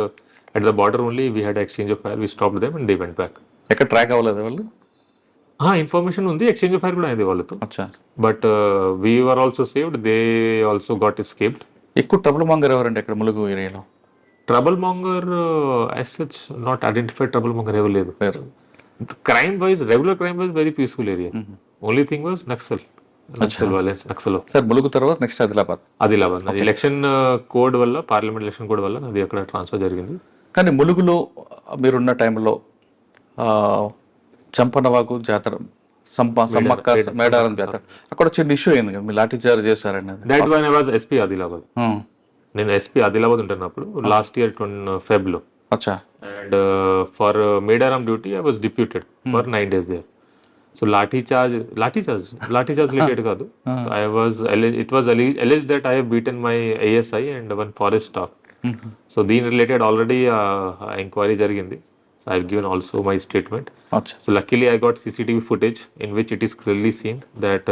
at the border only we had exchange of fire. We stopped them and they went back. ఎక్కడ track అవ్వలేదు వాళ్ళు? Information ఉంది, exchange of fire కూడా అయింది వాళ్ళతో. But we were also saved. They also got escaped. ఎక్కువ trouble monger ఎవరండి ఇక్కడ ములుగు ఏరియాలో? Trouble monger as such not identified trouble monger ఎవరు లేదు. Crime wise, regular crime wise very peaceful area. Only thing was Naxal violence. Naxal sir Mulugu తర్వాత next Adilabad. Election code వల్ల, parliament election code వల్ల అది అక్కడ ట్రాన్స్ఫర్ జరిగింది. కానీ ములుగులో మీరున్న టైంలో చంపనవాగు జాతర, సమ్మక్క మేడారం జాతర, అక్కడ చిన్న ఇష్యూ అయింది కదా, మీరు లాఠీ చార్జ్ చేశారని. That one I was SP Adilabad. నేను ఎస్పీ ఆదిలాబాద్ ఉంటున్నప్పుడు లాస్ట్ ఇయర్ Feb లో. And for Medaram duty I was deputed for 9 days there. So lathi charge related కాదు. It was alleged that I have beaten my ASI and one forest staff. So దీని related already enquiry జరిగింది. So I've given also my statement. So luckily I got CCTV footage in which it is clearly seen that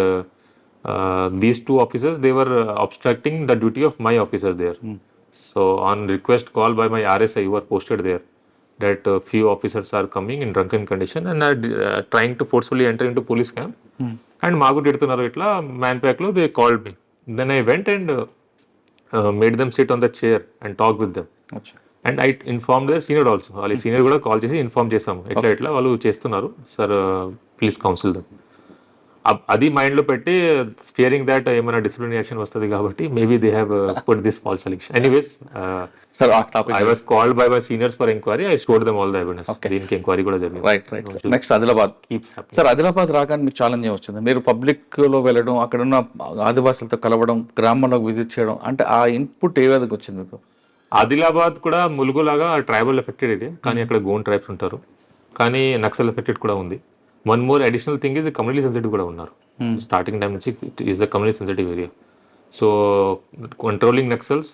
these two officers, they were obstructing the duty of my officers there. So on request call by my RSI who were posted there, that few officers are coming in drunken condition and are trying to forcefully enter into police camp. And magu tidtunnaru itla man pack lo they called me. Then I went and made them sit on the chair and talk with them. And I inform the senior also. వాళ్ళ senior కూడా call చేసి inform చేసాము, ఎట్లా వాళ్ళు చేస్తున్నారు sir, please council dum. అది mind లో పెట్టి ఫియరింగ్ దాట్ ఏమైనా డిసిప్లినరీ యాక్షన్ వస్తుంది కాబట్టి maybe they have put this false allegation. Anyways I was called by my seniors for enquiry. I stored them all the evidence. దీనికి ఎంక్వైరీ కూడా జరిగింది. Right. Next Adilabad. Sir Adilabad రాగానే మీకు ఛాలెంజ్ వచ్చింది. మీరు పబ్లిక్ లో వెళ్ళడం, అక్కడ ఉన్న ఆదివాసులతో కలవడం, గ్రామంలో విజిట్ చేయడం, అంటే ఆ ఇన్పుట్ ఏ విధంగా వచ్చింది మీకు? ఆదిలాబాద్ కూడా ములుగు లాగా ట్రైబల్ ఎఫెక్టెడ్ ఏరియా, కానీ అక్కడ గోండ్ ట్రైబ్స్ ఉంటారు, కానీ నక్సల్ ఎఫెక్టెడ్ కూడా ఉంది. వన్ మోర్ అడిషనల్ థింగ్ ఇది కమ్యూనిటీ సెన్సిటివ్ కూడా ఉన్నారు. స్టార్టింగ్ టైం నుంచి is the community sensitive area. So controlling Naxals,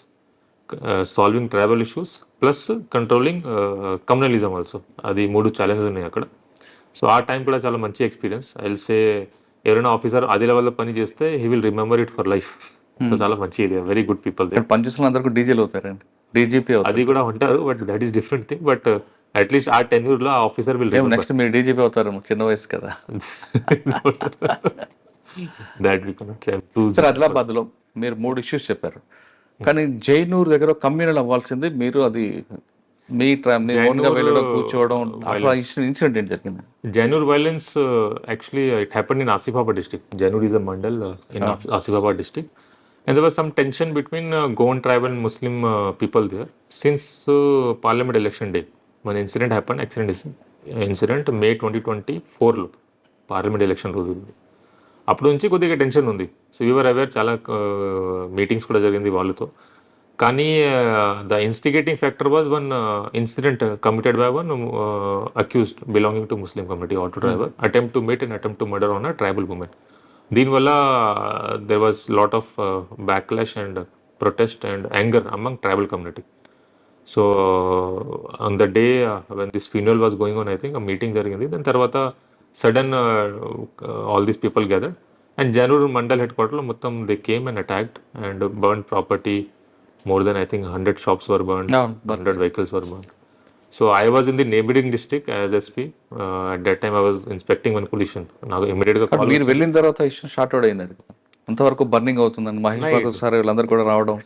solving tribal issues plus controlling communalism also, అది 3 ఛాలెంజెస్ ఉన్నాయి అక్కడ. సో ఆ టైం కూడా చాలా మంచి ఎక్స్పీరియన్స్. ఐ విల్ సే ఎవరైనా ఆఫీసర్ ఆదిలాబాద్లో పని చేస్తే he will remember it for life. So చాలా మంచి ఏరియా, వెరీ గుడ్ పీపుల్. పనిచేసిన అందరికీ డీజీలు అవుతారండి, డీజీపీ అది కూడా ఉంటారు, but that is different thing. But at least ఆ టెన్యూర్ లో ఆఫీసర్ విల్ నెక్స్ట్ మీరు డీజీపీ అవుతారు, చిన్న వయసు కదా. That we cannot say. Sir Adilabad లో మీరు 3 ఇష్యూస్ చెప్పారు, కానీ జైనూర్ దగ్గర కమ్యూనల్ అవ్వాల్సింది మీరు, అది మీ ఓన్ గా వెళ్ళడం, కూర్చోవడం, ఇన్సిడెంట్ ఏం జరిగింది? Jainoor violence actually it happened in Asifabad district. Jainoor is a mandal in Asifabad district. And there was some tension between Goan tribe and Muslim people there. Since Parliament election day, one incident happened, incident May 2024 లో parliament election రోజు. అప్పుడు నుంచి కొద్దిగా tension ఉంది. So you are aware, చాలా meetings కూడా జరిగింది వాళ్ళతో. కానీ the instigating factor was one incident committed by one accused belonging to Muslim community, auto driver, attempt to mate and attempt to murder on a tribal women. దీనివల్ల there was lot of backlash and protest and anger among tribal community. So on the day when this funeral was going on, I think a meeting jarigindi. Then tarvata sudden all these people gathered and Jainoor mandal head క్వార్టర్లో మొత్తం they came and attacked and burn property. More than I think 100 shops were burn, 100 vehicles were burned. So I was in the neighboring district as SP. At that time I was inspecting one pollution. నాకు ఇమీడియట్గా call మీరు వెళ్ళిన తర్వాత issue short out అయింది అది అంతవరకు burning అవుతుందండి. Mahesh Babu sir వీళ్ళందరూ కూడా రావడం.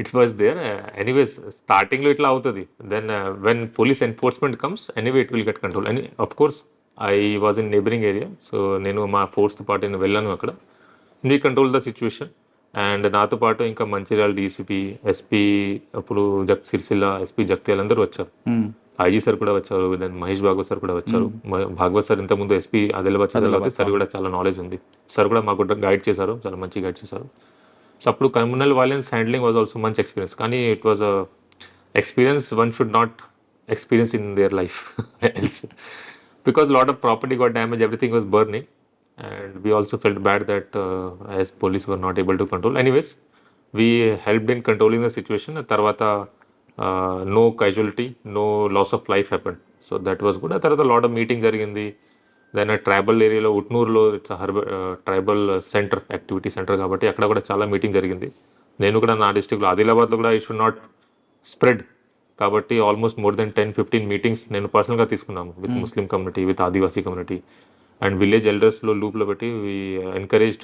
It's was there. ఎనీవేస్ స్టార్టింగ్లో ఇట్లా అవుతుంది. Then when police enforcement comes anyway it will get control. And of course I was in neighbouring area. So నేను మా ఫోర్స్తో పాటు నేను వెళ్ళాను అక్కడ. We control the situation. And నాతో పాటు ఇంకా మంచిర్యాల డీసీపీ, ఎస్పీ అప్పుడు సిరిసిల్ల ఎస్పీ జగత్యాల్ అందరూ వచ్చారు. ఐజీ సార్ కూడా వచ్చారు. దెన్ మహేష్ భాగవత్ సార్ కూడా వచ్చారు. భాగవత్ సార్ ఇంతకుముందు ఎస్పీ ఆదిలాబాద్ చదివారు. సార్ కూడా చాలా నాలెడ్జ్ ఉంది. సార్ కూడా మాకు గైడ్ చేశారు, చాలా మంచి గైడ్ చేశారు. సో అప్పుడు communal violence handling was also మంచి ఎక్స్పీరియన్స్. కానీ it was a experience one should not experience in their life else, because lot of property got damage, everything was burning. And we also felt bad that as police were not able to control. Anyways, we helped in controlling the situation. Tarvata no casualty, no loss of life happened. So that was good. Tarvata lot of meetings jarigindi. Then a tribal area lo Utnur lo it's a tribal center, activity center kabatti akkada kuda chaala meeting jarigindi. Nenu kuda na district lo Adilabad lo kuda it should not spread kabatti almost more than 10-15 meetings nenu personal ga తీసుకున్నాము with Muslim community, with Adivasi community. And village elders lo loop lo petti we encouraged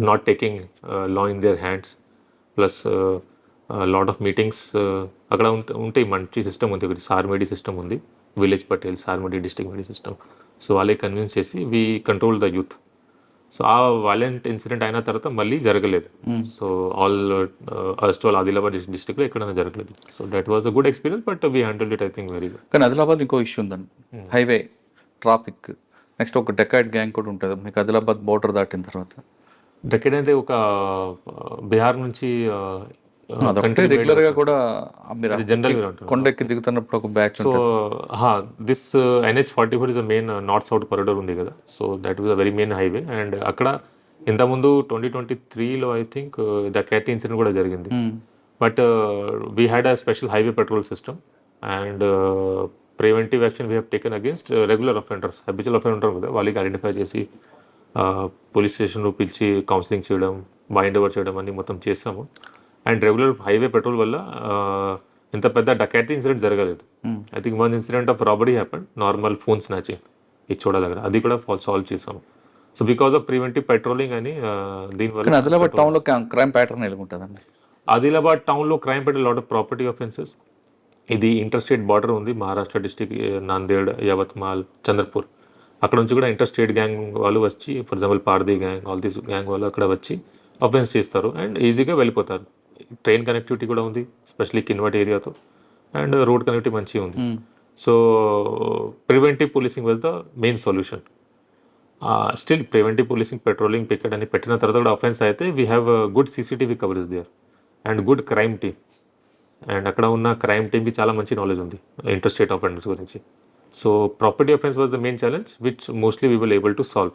not taking law in their hands, plus a lot of meetings అక్కడ ఉంటాయి. మంచి system ఉంది, ఒకటి సార్మేడి system ఉంది, village Patel సార్మేడి district మెడి system. So వాళ్ళే convince చేసి we control the youth. So ఆ violent incident అయిన తర్వాత మళ్ళీ జరగలేదు. సో ఆల్ ఆదిలాబాద్ డిస్ట్రిక్ట్లో ఎక్కడైనా జరగలేదు. So that was a good experience, but we handle it I think very good. కానీ ఆదిలాబాద్ ఇంకో ఇష్యూ ఉందండి, హైవే ట్రాఫిక్. నెక్స్ట్ ఒక డెకాయిడ్ గ్యాంగ్ కూడా ఉంటుంది మీకు ఆదిలాబాద్ బోర్డర్ దాటిన తర్వాత. డెకాయిడ్ అయితే ఒక బీహార్ నుంచి రెగ్యులర్ గా కూడా జనరల్ కొండెక్కి దిగుతున్నప్పుడు ఒక batch. So this NH44 is a main north south corridor ఉంది కదా. So that was a very main highway. And అక్కడ ఇంతకుముందు 2023లో ఐ థింక్ డకాయిటీ ఇన్సిడెంట్ కూడా జరిగింది. But we had a special highway petrol system and preventive action we have taken against regular offenders. Habitual offender ఉంటారు కదా, వాళ్ళకి identify చేసి police స్టేషన్లో పిలిచి కౌన్సిలింగ్ చేయడం, బైండ్ ఓవర్ చేయడం అన్ని మొత్తం చేసాము. అండ్ రెగ్యులర్ హైవే పెట్రోల్ వల్ల ఇంత పెద్ద డకాయిటీ ఇన్సిడెంట్ జరగలేదు. I think one incident of robbery happened, normal phone snatching Ichoda దగ్గర, అది కూడా సాల్వ్ చేసాము. So because of preventive patrolling అని దీనివల్ల ఆదిలాబాద్ టౌన్లో క్రైమ్ ప్యాటర్న్ ఎలా ఉంటుందండి? ఆదిలాబాద్ టౌన్లో crime pattern lot of property offences. ఇది ఇంటర్ స్టేట్ బార్డర్ ఉంది, మహారాష్ట్ర డిస్ట్రిక్ట్ నాందేడ్, యవత్మాల్, చంద్రపూర్. అక్కడ నుంచి కూడా ఇంటర్ స్టేట్ గ్యాంగ్ వాళ్ళు వచ్చి, for example Pardhi gang, all these gang వాళ్ళు అక్కడ వచ్చి అఫెన్స్ చేస్తారు అండ్ ఈజీగా వెళ్ళిపోతారు. ట్రైన్ కనెక్టివిటీ కూడా ఉంది, ఎస్పెషలీ కిన్వట్ ఏరియాతో, అండ్ రోడ్ కనెక్టివిటీ మంచిగా ఉంది. So preventive policing was the main solution. Still preventive policing, patrolling, picket అని పెట్టిన తర్వాత కూడా అఫెన్స్ అయితే we have good CCTV coverage there and good crime team. And అక్కడ ఉన్న క్రైమ్ టీమ్కి చాలా మంచి నాలెడ్జ్ ఉంది ఇంటర్ స్టేట్ అఫెండర్స్ గురించి. So property offence was the main challenge which mostly we will able to solve.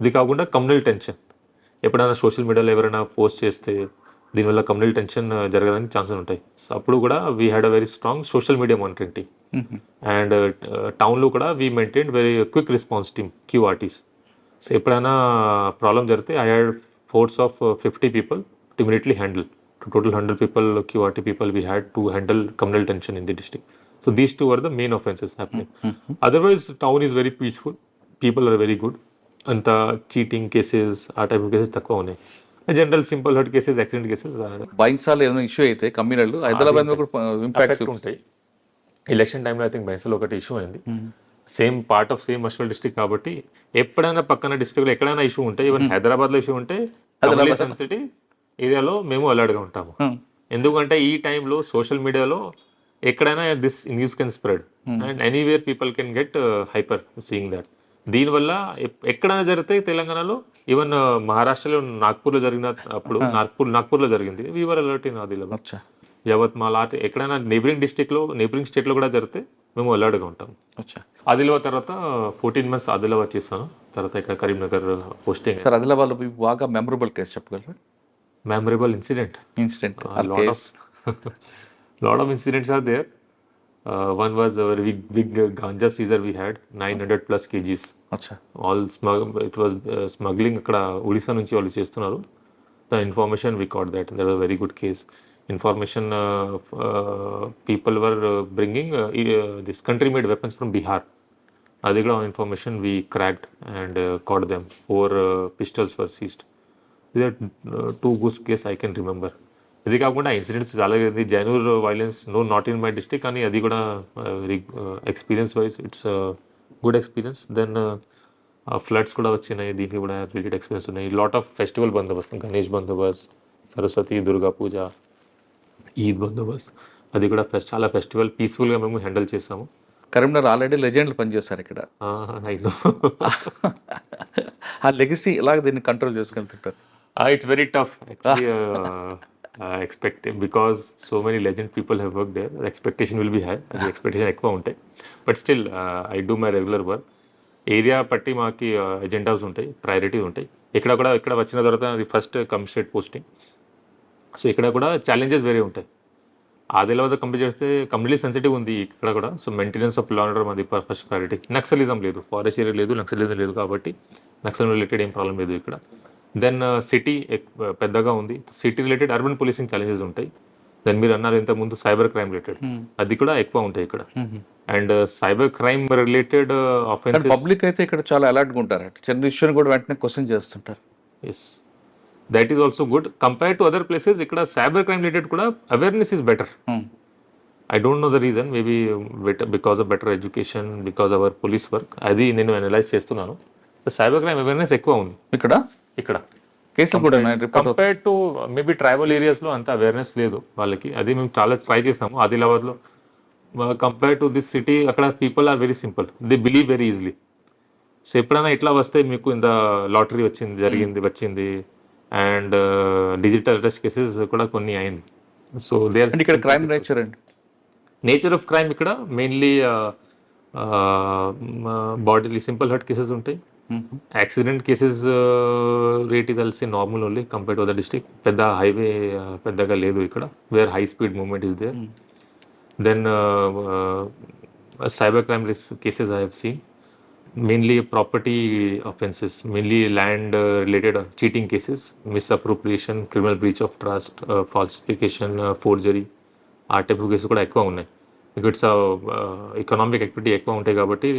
ఇది కాకుండా కమ్యూనల్ టెన్షన్, ఎప్పుడైనా సోషల్ మీడియాలో ఎవరైనా పోస్ట్ చేస్తే దీనివల్ల కమ్యూనల్ టెన్షన్ జరగడానికి ఛాన్సెస్ ఉంటాయి. సో అప్పుడు కూడా we had a very strong social media monitoring team. And టౌన్లో కూడా we maintain very quick response team, QRTs. So ఎప్పుడైనా ప్రాబ్లం జరిగితే I had force of 50 people to immediately handle. To total 100 people, QRT people we had to handle communal tension in the district. So these two are the main offenses happening. Otherwise, town is very peaceful. People are very good. అంత cheating cases, ఆ type of cases తక్కువ ఉన్నాయి. General simple hurt cases, accident cases బైన్సాల్ ఏదైనా issue అయితే communal Hyderabad కూడా impact ఉంటాయి. Election టైంలో ఐ థింక్ బైన్సాల్ ఒకటి ఇష్యూ అయింది. సేమ్ పార్ట్ ఆఫ్ సేమ్ అశ్వల్ డిస్ట్రిక్ట్ కాబట్టి ఎప్పుడైనా పక్కన డిస్ట్రిక్ట్లో ఎక్కడైనా ఇష్యూ ఉంటే, ఈవెన్ హైదరాబాద్లో ఇష్యూ ఉంటే సెన్సిటివ్ ఏరియాలో మేము అలర్ట్గా ఉంటాము. ఎందుకంటే ఈ టైంలో సోషల్ మీడియాలో ఎక్కడైనా this news can spread and anywhere people can get hyper seeing that. దీనివల్ల ఎక్కడైనా జరిగితే తెలంగాణలో, ఈవెన్ మహారాష్ట్రలో నాగ్పూర్లో జరిగిన అప్పుడు నాగ్పూర్లో జరిగింది, we are alert in Adilabad, Yavatmal, ఎక్కడైనా నేబరింగ్ డిస్ట్రిక్ట్లో, నేబరింగ్ స్టేట్లో కూడా జరిగితే మేము అలర్ట్గా ఉంటాం. ఆదిలాబాద్ తర్వాత 14 months ఆదిలాబాద్ చేస్తాను. తర్వాత ఇక్కడ కరీంనగర్ పోస్టింగ్. సార్ ఆదిలాబాద్ బాగా మెమరబుల్ కేసు చెప్పగలరా? Memorable incident incident lot of incidents are there. One was a very big ganja seizure we had, 900 plus kgs. అచ్చా. All it was smuggling అక్కడ ఒడిశా నుంచి వాళ్ళు చేస్తున్నారు. The information we got that was a very good case. Information people were bringing this country made weapons from Bihar. అది కూడా information we cracked and caught them. 4 pistols were seized. These are 2 good case I can remember. ఇది కాకుండా incidents చాలా జరిగింది. Jainoor violence not in my district, కానీ అది కూడా very experience wise it's good experience. Then floods కూడా వచ్చినాయి, దీనికి కూడా రిలేటెడ్ ఎక్స్పీరియన్స్ ఉన్నాయి. Lot of festival bandobast, Ganesh బందోబస్తు, సరస్వతి దుర్గా పూజ, ఈద్ బందోబస్తు, అది కూడా చాలా ఫెస్టివల్ పీస్ఫుల్గా మేము హ్యాండిల్ చేసాము. కరీంనగర్ ఆల్రెడీ లెజెండ్లు పనిచేస్తారు ఇక్కడ. అయినా ఆ లెగసీ ఎలాగ దీన్ని control చేసుకెళ్తుంటారు? It's very tough actually. Expected because so many legend people have worked there. The expectation will be high. The expectation ఎక్కువ ఉంటాయి. But still, I do my regular work. Area పట్టి మాకి ఎజెండాస్ ఉంటాయి, priority ఉంటాయి. ఇక్కడ వచ్చిన తర్వాత అది ఫస్ట్ కమిషనరేట్ పోస్టింగ్. సో ఇక్కడ కూడా ఛాలెంజెస్ వేరే ఉంటాయి. ఆదిలాబాద్ కంపేర్ చేస్తే కంప్లీట్లీ సెన్సిటివ్ ఉంది ఇక్కడ కూడా. So maintenance of law and order మాది ఫస్ట్ ప్రయారిటీ. నక్సలిజం లేదు, ఫారెస్ట్ ఏరియా లేదు, నక్సలిజం లేదు కాబట్టి నక్సల్ రిలేటెడ్ ఏం ప్రాబ్లం లేదు ఇక్కడ. దెన్ సిటీ పెద్దగా ఉంది, city related urban policing challenges ఉంటాయి. దెన్ మీరు అన్నారు ఇంతకుముందు సైబర్ క్రైమ్ రిలేటెడ్, అది కూడా ఎక్కువ ఉంటాయి ఇక్కడ. And cyber crime related offences public అయితే ఇక్కడ చాలా అలర్ట్గా ఉంటారు, చిన్న ఇష్యూని కూడా వెంటనే క్వశ్చన్ చేస్తుంటారు. Yes, that is also good compare to other places. ఇక్కడ సైబర్ క్రైమ్ రిలేటెడ్ కూడా awareness is better. I don't know the reason, maybe because of better education, because our police work, అది నేను అనలైజ్ చేస్తున్నాను. Cyber crime awareness ఎక్కువ ఉంది ఇక్కడ కేసులు కూడా కంపేర్ టు మేబీ ట్రైబల్ ఏరియాస్లో అంత అవేర్నెస్ లేదు వాళ్ళకి. అది మేము చాలా ట్రై చేసాము ఆదిలాబాద్లో. కంపేర్ టు దిస్ సిటీ అక్కడ people are very simple, they believe very easily. So ఎప్పుడైనా ఇట్లా వస్తే మీకు ఇంత లాటరీ వచ్చింది అండ్ డిజిటల్ అరెస్ట్ కేసెస్ కూడా కొన్ని అయింది. సో దే ఆర్ ఇక్కడ క్రైమ్ నేచర్ ఆఫ్ క్రైమ్ ఇక్కడ mainly bodily simple hurt cases ఉంటాయి. Accident cases rate is also normal only compare to other district. పెద్ద హైవే పెద్దగా లేదు ఇక్కడ, where high speed movement is there. Then cyber crime cases I have seen mainly property offences, mainly land related cheating cases, misappropriation, criminal breach of trust, falsification, forgery, ఆ type of cases కూడా ఎక్కువ ఉన్నాయి. It's economic activity ఎక్కువ ఉంటాయి కాబట్టి,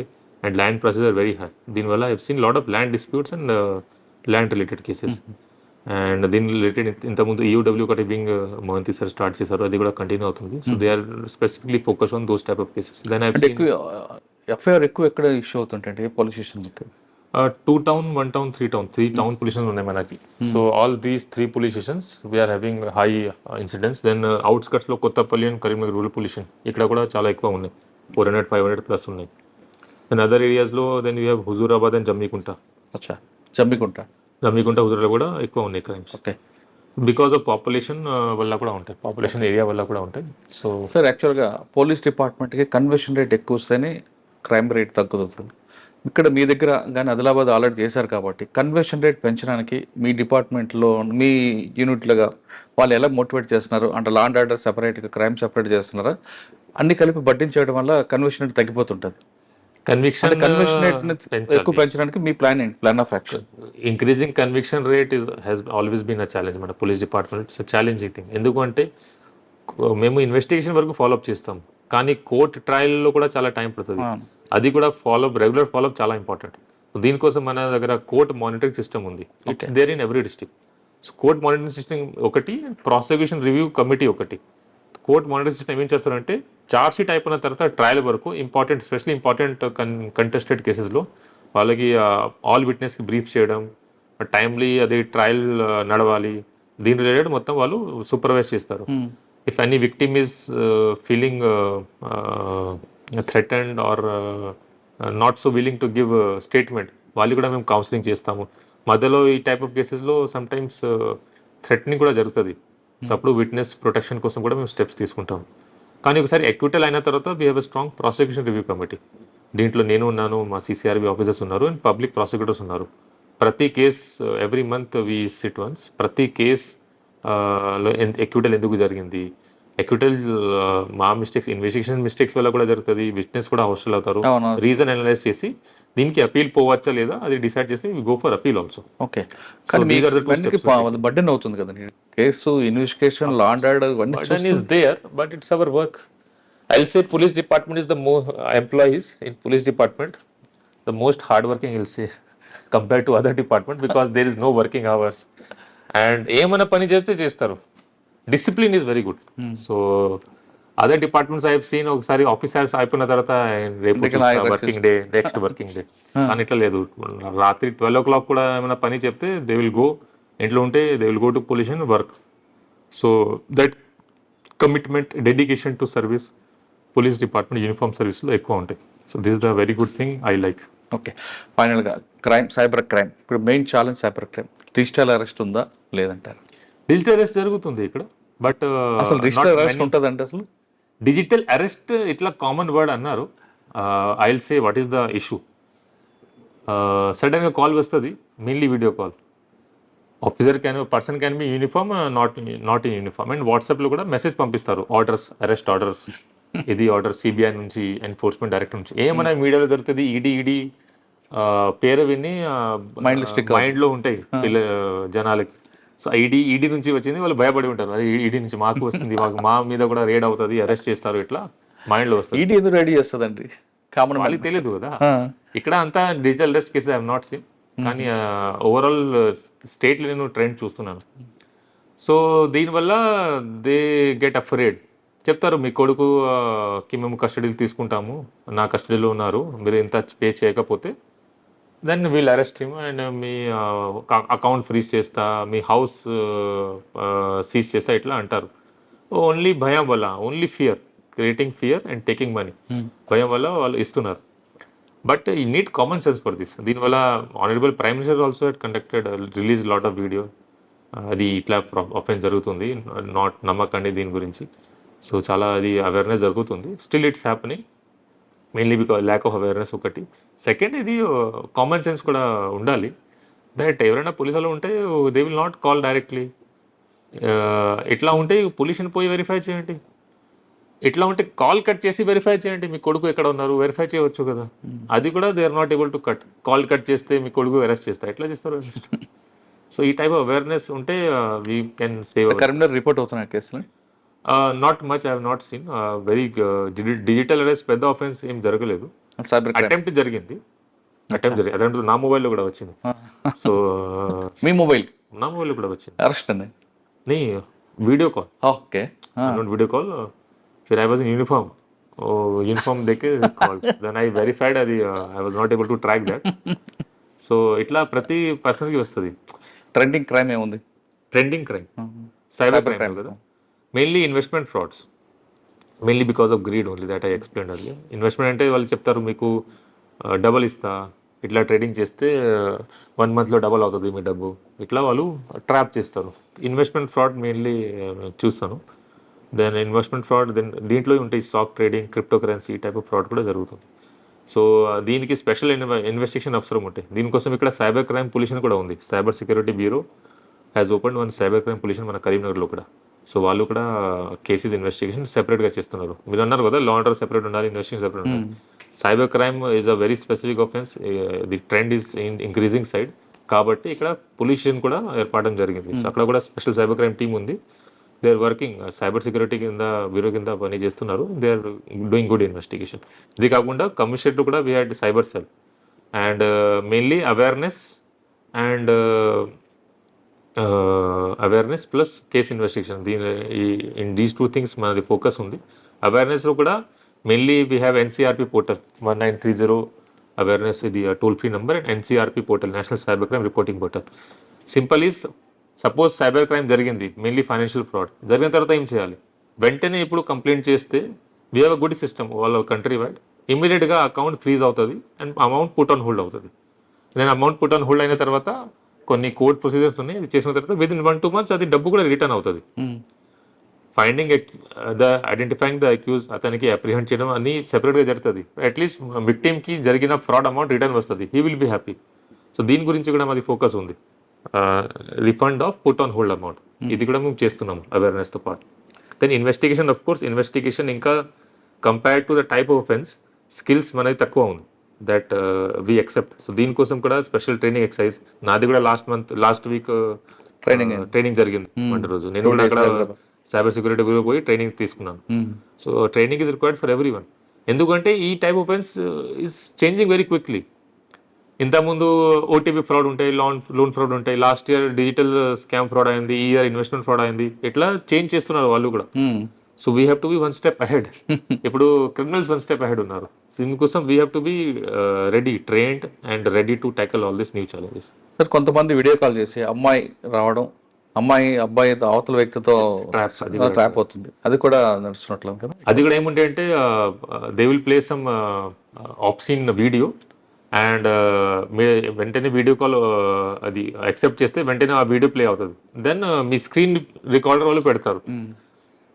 and land prices are very high. దీనివల్ల I have seen lot of land disputes and land related cases. And దీని related ఇంతకుముందు ఈయూడబ్ల్యూ ఒకటి బింగ్ మోహంతి సార్ స్టార్ట్ చేశారు, అది కూడా కంటిన్యూ అవుతుంది. So they are specifically focus on those type of cases. Then I FIR ఎక్కువ ఎక్కడ issue అవుతుంటాయి police station? 2 town, 1 town, 3 town. 3 town police stations ఉన్నాయి మనకి. So all these 3 police stations we are having high incidents. Then outskirts లో Kothapalli and Karimnagar rural police station ఇక్కడ కూడా చాలా ఎక్కువ ఉన్నాయి, 400-500 ప్లస్ ఉన్నాయి. అండ్ అదర్ ఏరియాస్లో then you have Huzurabad and Jammikunta. Jammikunta Huzurabad కూడా ఎక్కువ ఉన్నాయి crimes. Okay, because of population వల్ల కూడా ఉంటాయి, పాపులేషన్ ఏరియా వల్ల కూడా ఉంటాయి. సో సార్ యాక్చువల్గా పోలీస్ డిపార్ట్మెంట్కి కన్వర్షన్ రేట్ ఎక్కువ వస్తేనే క్రైమ్ రేట్ తగ్గుతుంది. ఇక్కడ మీ దగ్గర కానీ ఆదిలాబాద్ ఆల్రెడీ చేశారు కాబట్టి కన్వర్షన్ రేట్ పెంచడానికి మీ డిపార్ట్మెంట్లో మీ యూనిట్లుగా వాళ్ళు ఎలా మోటివేట్ చేస్తున్నారు? అంటే లా అండ్ ఆర్డర్ సెపరేట్గా, క్రైమ్ సెపరేట్ చేస్తున్నారా? అన్ని కలిపి బడ్డింగ్ చేయడం వల్ల కన్వర్షన్ రేట్ తగ్గిపోతుంటుంది. కన్విక్షన్ రేట్ ఎక్కువ పెంచడానికి మీ plan of action? Increasing conviction rate has always been a challenge మన police department. It's a challenging thing. ఎందుకంటే మేము ఇన్వెస్టిగేషన్ వరకు ఫాలోఅప్ చేస్తాం, కానీ కోర్టు ట్రయల్లో కూడా చాలా టైం పడుతుంది. అది కూడా రెగ్యులర్ ఫాలోఅప్ చాలా ఇంపార్టెంట్. దీనికోసం మన దగ్గర కోర్ట్ మానిటరింగ్ సిస్టమ్ ఉంది. It's there in every district. So court monitoring system ఒకటి, ప్రాసిక్యూషన్ రివ్యూ కమిటీ ఒకటి. కోర్ట్ మానిటరింగ్ సిస్టమ్ ఏం చేస్తారంటే చార్జ్ షీట్ అయిపోయిన తర్వాత ట్రయల్ వరకు స్పెషల్లీ ఇంపార్టెంట్ కంటెస్టెడ్ కేసెస్లో వాళ్ళకి ఆల్ విట్నెస్కి బ్రీఫ్ చేయడం, టైమ్లీ అది ట్రయల్ నడవాలి, దీని రిలేటెడ్ మొత్తం వాళ్ళు సూపర్వైజ్ చేస్తారు. If any victim is feeling threatened or not so willing to give a statement, వాళ్ళు కూడా మేము కౌన్సిలింగ్ చేస్తాము. మధ్యలో ఈ టైప్ ఆఫ్ కేసెస్లో సమ్టైమ్స్ థ్రెటనింగ్ కూడా జరుగుతుంది. సో అప్పుడు విట్నెస్ ప్రొటెక్షన్ కోసం కూడా మేము స్టెప్స్ తీసుకుంటాం. కానీ ఒకసారి ఎక్విటల్ అయిన తర్వాత we have a strong prosecution review committee. దీంట్లో నేను ఉన్నాను, మా CCRB ఆఫీసర్స్ ఉన్నారు అండ్ పబ్లిక్ ప్రాసిక్యూటర్స్ ఉన్నారు. ప్రతి case every month we SIT once, ప్రతి కేస్ ఎక్విటల్ ఎందుకు జరిగింది, ఎక్విటల్ మా మిస్టేక్స్, ఇన్వెస్టిగేషన్ మిస్టేక్స్ వల్ల కూడా జరుగుతుంది, విట్నెస్ కూడా హాస్టల్ అవుతారు. రీజన్ అనలైజ్ చేసి దీనికి అపీల్ పోవచ్చా లేదా అది డిసైడ్ చేసి go for appeal also. Okay, కానీ బర్డెన్ అవుతుంది కదా case, investigation, law and order burden is there, but it's our work. I'll say police department is the more employees in police department, the most hardworking, I'll say, compared to other department, because there is no working hours. And ఏమైనా పని చేస్తే చేస్తారు. Discipline is very good. So other departments I have seen, ఒకసారి officers అయిపోయిన తర్వాత రేపు working day, next working day అని ఇట్లా లేదు. రాత్రి 12 o'clock కూడా ఏమైనా పని చెప్తే దే విల్ గో, ఇంట్లో ఉంటే they will go to police and work. So that commitment, dedication to service police department uniform సర్వీస్లో ఎక్కువ ఉంటాయి. So this is the very good thing I like. Okay, ఫైనల్గా క్రైమ్, సైబర్ క్రైమ్, ఇప్పుడు main challenge cyber crime. Digital arrest ఉందా లేదంటారు? Digital arrest జరుగుతుంది ఇక్కడ, but అసలు డిజిటల్ అరెస్ట్ ఉంటుందంటే అసలు డిజిటల్ అరెస్ట్ ఇట్లా కామన్ వర్డ్ అన్నారు. I will say what is the issue. సడన్గా కాల్ వస్తుంది, mainly video call. Officer person can be uniform, not in uniform, and వాట్సాప్లో కూడా మెసేజ్ పంపిస్తారు, ఆర్డర్స్, అరెస్ట్ ఆర్డర్స్, ఇది ఆర్డర్ సిబిఐ నుంచి, ఎన్ఫోర్స్మెంట్ డైరెక్టర్ నుంచి. ఏమన్నా మీడియాలో దొరుకుతుంది, ఈడీ పేరు విని మైండ్లో ఉంటాయి జనాలకి. సో ఈడీ నుంచి వచ్చింది, వాళ్ళు భయపడి ఉంటారు, అది ఈడీ నుంచి మాకు వస్తుంది, మా మీద కూడా రేడ్ అవుతుంది, అరెస్ట్ చేస్తారు, ఇట్లా మైండ్లో వస్తుంది. ఈడీ ఎందుకు రెడీ చేస్తుందండి, కామన్ వాళ్ళకి తెలియదు కదా. ఇక్కడ అంతా digital arrest cases I have not scene, కానీ ఓవరాల్ స్టేట్లో నేను ట్రెండ్ చూస్తున్నాను. సో దీనివల్ల దే గెట్ అఫ్రేడ్. చెప్తారు, మీ కొడుకుకి మేము కస్టడీకి తీసుకుంటాము, నా కస్టడీలో ఉన్నారు, మీరు ఇంత పే చేయకపోతే then we'll arrest him and మీ అకౌంట్ ఫ్రీజ్ చేస్తా, మీ హౌస్ సీజ్ చేస్తా, ఇట్లా అంటారు. ఓన్లీ భయం వల్ల, only fear, creating fear and taking money, భయం వల్ల వాళ్ళు ఇస్తున్నారు. But you need common sense for this. దీనివల్ల honourable prime minister also had conducted release lot of video, అది ఇట్లా ఆఫెన్స్ జరుగుతుంది, నాట్ నమ్మకండి దీని గురించి. సో చాలా అది అవేర్నెస్ జరుగుతుంది. Still it's happening, mainly because lack of awareness ఒకటి. సెకండ్, ఇది కామన్ సెన్స్ కూడా ఉండాలి. దట్ ఎవరైనా పోలీసులు ఉంటే they will not call directly. ఇట్లా ఉంటే పోలీసుని పోయి వెరిఫై చేయండి, ఇట్లా ఉంటే కాల్ కట్ చేసి వెరిఫై చేయండి, మీ కొడుకు ఎక్కడ ఉన్నారు వెరిఫై చేయవచ్చు కదా. అది కూడా they are not able to cut. Call cut చేస్తే మీ కొడుకు అరెస్ట్ చేస్తారు, ఎట్లా చేస్తారు అరెస్ట్? సో ఈ టైప్ ఆఫ్ అవేర్నెస్ ఉంటే we can save. Karimnagar report అవుతున్నాయి కేసులు? Not much, I have not seen. Very digital arrest పెద్ద ఆఫెన్స్ ఏం జరగలేదు. అటెంప్ట్ జరిగింది, అటెంప్ట్ నా మొబైల్లో కూడా వచ్చింది. సో మీ మొబైల్? నా మొబైల్లో కూడా వచ్చింది అరెస్ట్ అండి. నీ video call, okay, video call, ఫిర్ I was in uniform, uniform దేకే కాల్, దెన్ ఐ వెరిఫైడ్, అది I was not able to track that. So ఇట్లా ప్రతి పర్సన్కి వస్తుంది. ట్రెండింగ్ క్రైమ్ ఏముంది? ట్రెండింగ్ క్రైమ్ సైబర్ క్రైమ్ కదా, mainly investment frauds, mainly because of greed only, that I explain అది. Investment అంటే వాళ్ళు చెప్తారు మీకు డబల్ ఇస్తా, ఇట్లా ట్రేడింగ్ చేస్తే 1 monthలో డబల్ అవుతుంది మీ డబ్బు, ఇట్లా వాళ్ళు ట్రాప్ చేస్తారు. ఇన్వెస్ట్మెంట్ ఫ్రాడ్ మెయిన్లీ చూస్తాను. దెన్ ఇన్వెస్ట్మెంట్ ఫ్రాడ్, దెన్ దీంట్లో ఉంటాయి స్టాక్ ట్రేడింగ్, క్రిప్టో కరెన్సీ, ఈ టైప్ ఆఫ్ ఫ్రాడ్ కూడా జరుగుతుంది. సో దీనికి స్పెషల్ ఇన్వెస్టిగేషన్ అవసరం ఉంటాయి. దీనికోసం ఇక్కడ సైబర్ క్రైమ్ పొల్యూషన్ కూడా ఉంది. Cyber security bureau has open one cyber crime pollution మన కరీంనగర్లో కూడా. సో వాళ్ళు కూడా కేసెస్ ఇన్వెస్టిగేషన్ సెపరేట్గా చేస్తున్నారు. మీరు అన్నారు కదా లా అండర్ సెపరేట్ ఉండాలి, ఇన్వెస్టిగేషన్ సెపరేట్ ఉండాలి. Cyber crime is a very specific offence, the trend is increasing side, కాబట్టి ఇక్కడ పొల్యూషన్ కూడా ఏర్పడడం జరిగింది. సో అక్కడ కూడా స్పెషల్ సైబర్ క్రైమ్ టీమ్ ఉంది. They are working, cyber security కింద బ్యూరో కింద పని చేస్తున్నారు. They are doing good investigation. ఇది కాకుండా కమిషనరేట్ కూడా we had cyber cell and mainly awareness and awareness plus case investigation. In these 2 things మనది focus ఉంది. అవేర్నెస్లో కూడా mainly we have NCRP portal 1930 awareness, ఇది toll free number, and NCRP portal, national cyber crime reporting portal. Simple is, suppose cyber crime జరిగింది, mainly financial fraud జరిగిన తర్వాత ఏం చేయాలి? వెంటనే ఇప్పుడు కంప్లైంట్ చేస్తే we have a good system వాళ్ళ కంట్రీ వైడ్, ఇమీడియట్గా అకౌంట్ ఫ్రీజ్ అవుతుంది and amount put on hold అవుతుంది. నేను అమౌంట్ పుట్ ఆన్ హోల్డ్ అయిన తర్వాత కొన్ని కోడ్ ప్రొసీజర్స్ ఉన్నాయి, ఇది చేసిన తర్వాత విదిన్ 1-2 months అది డబ్బు కూడా రిటర్న్ అవుతుంది. ఫైండింగ్ ఐడెంటిఫైయింగ్ ద అక్యూజ్, అతనికి అప్రిహెండ్ చేయడం అన్ని సెపరేట్గా జరుగుతుంది. అట్లీస్ట్ విక్టిమ్కి జరిగిన ఫ్రాడ్ అమౌంట్ రిటర్న్ వస్తుంది, he will be happy. So దీని గురించి కూడా మాది ఫోకస్ ఉంది. Refund of put on hold amount, ఇది కూడా మేము చేస్తున్నాము అవేర్నెస్తో పాటు. Then investigation of course investigation ఇంకా compared to the type of offence skills మనది తక్కువ ఉంది దట్ వి ఎక్సెప్ట్. సో దీనికోసం కూడా స్పెషల్ ట్రైనింగ్ ఎక్సర్సైజ్ నాది కూడా లాస్ట్ వీక్ ట్రైనింగ్ జరిగింది మండే రోజు. నేను కూడా అక్కడ సైబర్ సెక్యూరిటీ గురించి పోయి ట్రైనింగ్ తీసుకున్నాను. So training is required for every one. ఎందుకంటే ఈ type of offence is changing very quickly. ఇంతకుముందు ఓటీపీ ఫ్రాడ్ ఉంటాయి, లోన్ ఫ్రాడ్ ఉంటాయి, last year digital scam fraud అయింది, ఈ ఇయర్ ఇన్వెస్ట్మెంట్ ఫ్రాడ్ అయింది, ఇట్లా చేంజ్ చేస్తున్నారు వాళ్ళు కూడా. So we have to be one step ahead. ఇప్పుడు క్రిమినల్స్ వన్ స్టెప్ అహెడ్ ఉన్నారు. సో దీనికోసం we have to be ready, trained and ready to tackle all this new challenges. Sir కొంతమంది video call చేసి అమ్మాయి రావడం, అబ్బాయి అవతల వ్యక్తితో ట్రాప్ అవుతుంది, అది కూడా నడుస్తున్నట్లు కదా. అది కూడా ఏముంటే అంటే they will play some option video and వెంటనే వీడియో కాల్ అది యాక్సెప్ట్ చేస్తే వెంటనే ఆ వీడియో ప్లే అవుతుంది. దెన్ మీ స్క్రీన్ రికార్డర్ వాళ్ళు పెడతారు.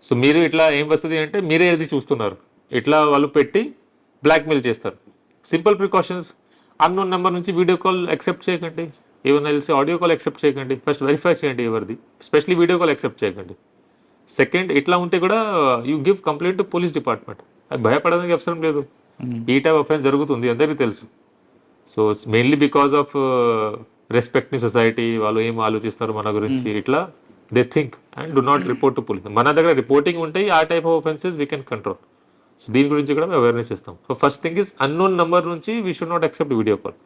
సో మీరు ఇట్లా ఏం వస్తుంది అంటే మీరే అది చూస్తున్నారు, ఇట్లా వాళ్ళు పెట్టి బ్లాక్మెయిల్ చేస్తారు. సింపుల్ ప్రికాషన్స్, అన్నోన్ నెంబర్ నుంచి వీడియో కాల్ యాక్సెప్ట్ చేయకండి, ఏమన్నా తెలిసి ఆడియో కాల్ యాక్సెప్ట్ చేయకండి, ఫస్ట్ వెరిఫై చేయండి ఎవరిది, స్పెషల్లీ వీడియో కాల్ యాక్సెప్ట్ చేయకండి. సెకండ్, ఇట్లా ఉంటే కూడా you give complaint to police department. అది భయపడడానికి అవసరం లేదు, ఈ టైప్ ఆఫెన్స్ జరుగుతుంది అందరికీ తెలుసు. సో మెయిన్లీ బికాస్ ఆఫ్ రెస్పెక్ట్ని సొసైటీ, వాళ్ళు ఏం ఆలోచిస్తారు మన గురించి, ఇట్లా they think and do not report to police. మన దగ్గర రిపోర్టింగ్ ఉంటాయి, ఆ type of offences we can control. So దీని గురించి కూడా మేము అవేర్నెస్ ఇస్తాం. So first thing is unknown number నుంచి we should not accept video call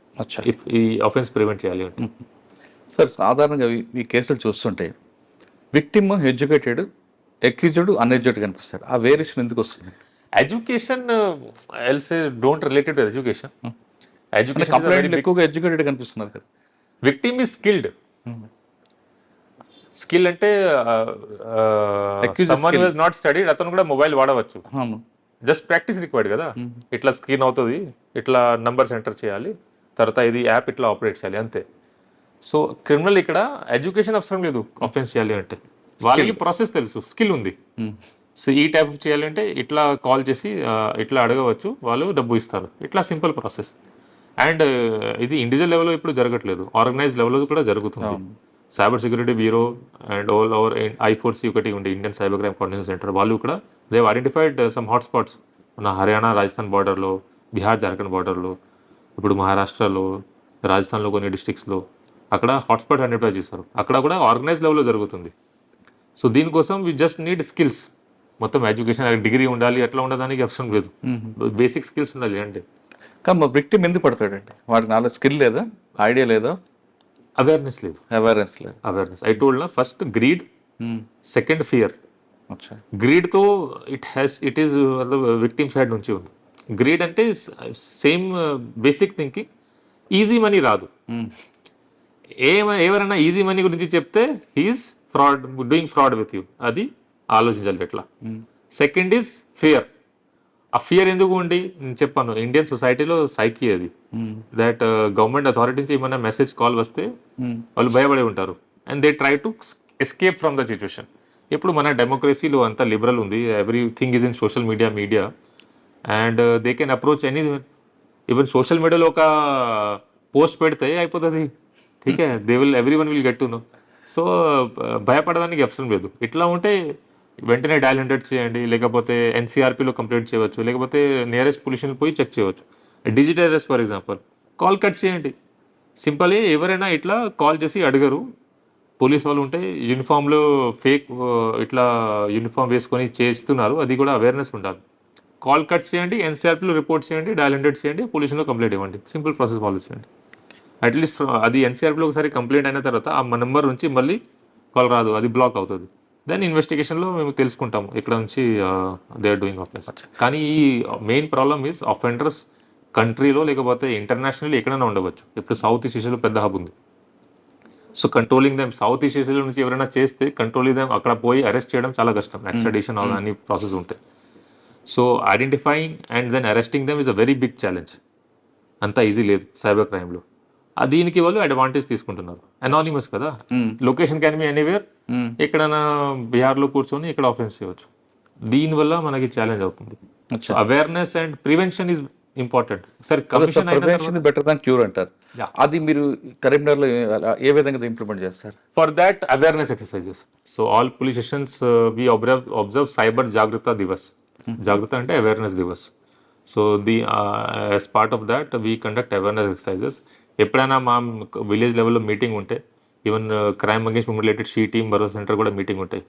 if ఈ ఆఫెన్స్ ప్రివెంట్ చేయాలి అంటే. సార్ సాధారణంగా ఈ కేసులు చూస్తుంటే విక్టిమ్ ఎడ్యుకేటెడ్, అక్యూజ్డ్ అన్ఎడ్యుకేటెడ్ కనిపిస్తాడు. ఆ వేరియేషన్ ఎందుకు వస్తుంది? Education else don't related to education. Complaint ఎక్కువగా ఎడ్యుకేటెడ్ కనిపిస్తున్నారు కదా. Victim is skilled. స్కిల్ అంటే సమ్మన్ వాజ్ నాట్ స్టడీడ్, అతను కూడా మొబైల్ వాడవచ్చు, జస్ట్ ప్రాక్టీస్ రిక్వైర్డ్ కదా. ఇట్లా స్క్రీన్ అవుతుంది, ఇట్లా నంబర్స్ ఎంటర్ చేయాలి, తర్వాత ఇది యాప్ ఇట్లా ఆపరేట్ చేయాలి, అంతే. సో క్రిమినల్ ఇక్కడ ఎడ్యుకేషన్ అవసరం లేదు ఆఫెన్స్ చేయాలి అంటే, వాళ్ళకి ప్రాసెస్ తెలుసు, స్కిల్ ఉంది. సో ఈ టైప్ చేయాలి అంటే ఇట్లా కాల్ చేసి ఇట్లా అడగవచ్చు, వాళ్ళు డబ్బు ఇస్తారు, ఇట్లా సింపుల్ ప్రాసెస్. అండ్ ఇది ఇండివిజువల్ లెవెల్లో ఇప్పుడు జరగట్లేదు, ఆర్గనైజ్ లెవెల్లో కూడా జరుగుతుంది. Cyber security bureau and all over I4C ఒకటి ఉండే Indian cyber crime coordination centre, వాళ్ళు కూడా దే ఐడెంటిఫైడ్ సమ్ హాట్స్పాట్స్ మన హర్యానా రాజస్థాన్ బార్డర్లో, బీహార్ జార్ఖండ్ బార్డర్లో, ఇప్పుడు మహారాష్ట్రలో, రాజస్థాన్లో కొన్ని డిస్ట్రిక్ట్స్లో అక్కడ హాట్స్పాట్ ఐడెంటిఫై చేస్తారు. అక్కడ కూడా ఆర్గనైజ్ లెవెల్లో జరుగుతుంది. సో దీనికోసం వి జస్ట్ నీడ్ స్కిల్స్. మొత్తం ఎడ్యుకేషన్, డిగ్రీ ఉండాలి అట్లా ఉండడానికి అవసరం లేదు, బేసిక్ స్కిల్స్ ఉండాలి అంటే. కానీ మా విక్టిమ్ ఎందుకు పడతాడండి? వాడికి నాలో స్కిల్ లేదా, ఐడియా లేదా, అవేర్నెస్ లేదు. అవేర్నెస్ ఐ టోల్డ్ నా, ఫస్ట్ గ్రీడ్, సెకండ్ ఫియర్. గ్రీడ్తో ఇట్ ఈస్ విక్టిమ్ సైడ్ నుంచి ఉంది. గ్రీడ్ అంటే same basic thinking, easy money రాదు. ఎవరైనా ఈజీ మనీ గురించి చెప్తే he is fraud, doing fraud with you, అది ఆలోచించాలి ఎట్లా. Second is fear. ఆ ఫియర్ ఎందుకు ఉండి నేను చెప్పాను, ఇండియన్ సొసైటీలో సైకీ అది, దట్ గవర్నమెంట్ అథారిటీ నుంచి ఏమైనా మెసేజ్ కాల్ వస్తే వాళ్ళు భయపడి ఉంటారు and they try to escape from the situation. ఇప్పుడు మన డెమోక్రసీలో అంతా లిబరల్ ఉంది, everything is in social media and they can approach any. Even social మీడియాలో ఒక పోస్ట్ పెడితే అయిపోతుంది, ఠీకే, everyone will get to know. So భయపడడానికి అవసరం లేదు. ఇట్లా ఉంటే వెంటనే డయల్ 100 చేయండి, లేకపోతే NCRPలో కంప్లైంట్ చేయవచ్చు, లేకపోతే నియరెస్ట్ పొల్యూషన్ పోయి చెక్ చేయవచ్చు. Digital arrest for example, call cut చేయండి సింపుల్లీ. ఎవరైనా ఇట్లా కాల్ చేసి అడగరు, పోలీస్ వాళ్ళు ఉంటే యూనిఫామ్లో ఫేక్ ఇట్లా యూనిఫామ్ వేసుకొని చేస్తున్నారు, అది కూడా అవేర్నెస్ ఉండాలి. కాల్ కట్ చేయండి, NCRPలో రిపోర్ట్ చేయండి, డయల్ 100 చేయండి, పోలీసులో కంప్లైంట్ ఇవ్వండి, సింపుల్ ప్రాసెస్ ఫాలో చేయండి. అట్లీస్ట్ అది NCRPలో ఒకసారి కంప్లైంట్ అయిన తర్వాత ఆ నెంబర్ నుంచి మళ్ళీ కాల్ రాదు, అది బ్లాక్ అవుతుంది. దెన్ ఇన్వెస్టిగేషన్లో మేము తెలుసుకుంటాము ఇక్కడ నుంచి దే ఆర్ డూయింగ్ ఆఫెన్స్. కానీ ఈ మెయిన్ ప్రాబ్లమ్ ఈజ్ ఆఫెండర్స్ కంట్రీలో లేకపోతే ఇంటర్నేషనల్లీ ఎక్కడైనా ఉండవచ్చు. ఇప్పుడు సౌత్ ఈస్ట్ ఏషియాలో పెద్ద హబ్ ఉంది. So controlling them, south east ఏషియాలో నుంచి ఎవరైనా చేస్తే కంట్రోలింగ్ దెమ్, అక్కడ పోయి అరెస్ట్ చేయడం చాలా కష్టం, ఎక్స్ట్రాడిషన్ అన్ని ప్రాసెస్ ఉంటాయి. So identifying and then arresting them is a very big challenge. అంత ఈజీ లేదు సైబర్ క్రైమ్లో. దీనికి వాళ్ళు అడ్వాంటేజ్ తీసుకుంటున్నారు, అనానిమస్ కదా, లొకేషన్ క్యాన్ బి ఎనీవేర్, ఎక్కడైనా బీహార్లో కూర్చొని ఇక్కడ ఆఫెన్స్ చేయవచ్చు. దీనివల్ల మనకి ఛాలెంజ్ అవుతుంది. Awareness and prevention is important. సరే, కమిషన్ బెటర్ దాన్ క్యూర్ అంటారు. అది మీరు కరీంనగర్లో ఏ విధంగా ఇంప్లిమెంట్ చేస్తారు? For that, awareness exercises. So all police stations we observe cyber Jagrita Divas. Jagrita ante awareness divas. So as part of that we conduct awareness exercises. ఎప్పుడైనా మా village లెవెల్లో meeting ఉంటే, even crime against women related she team Bharosa centre కూడా meeting ఉంటాయి.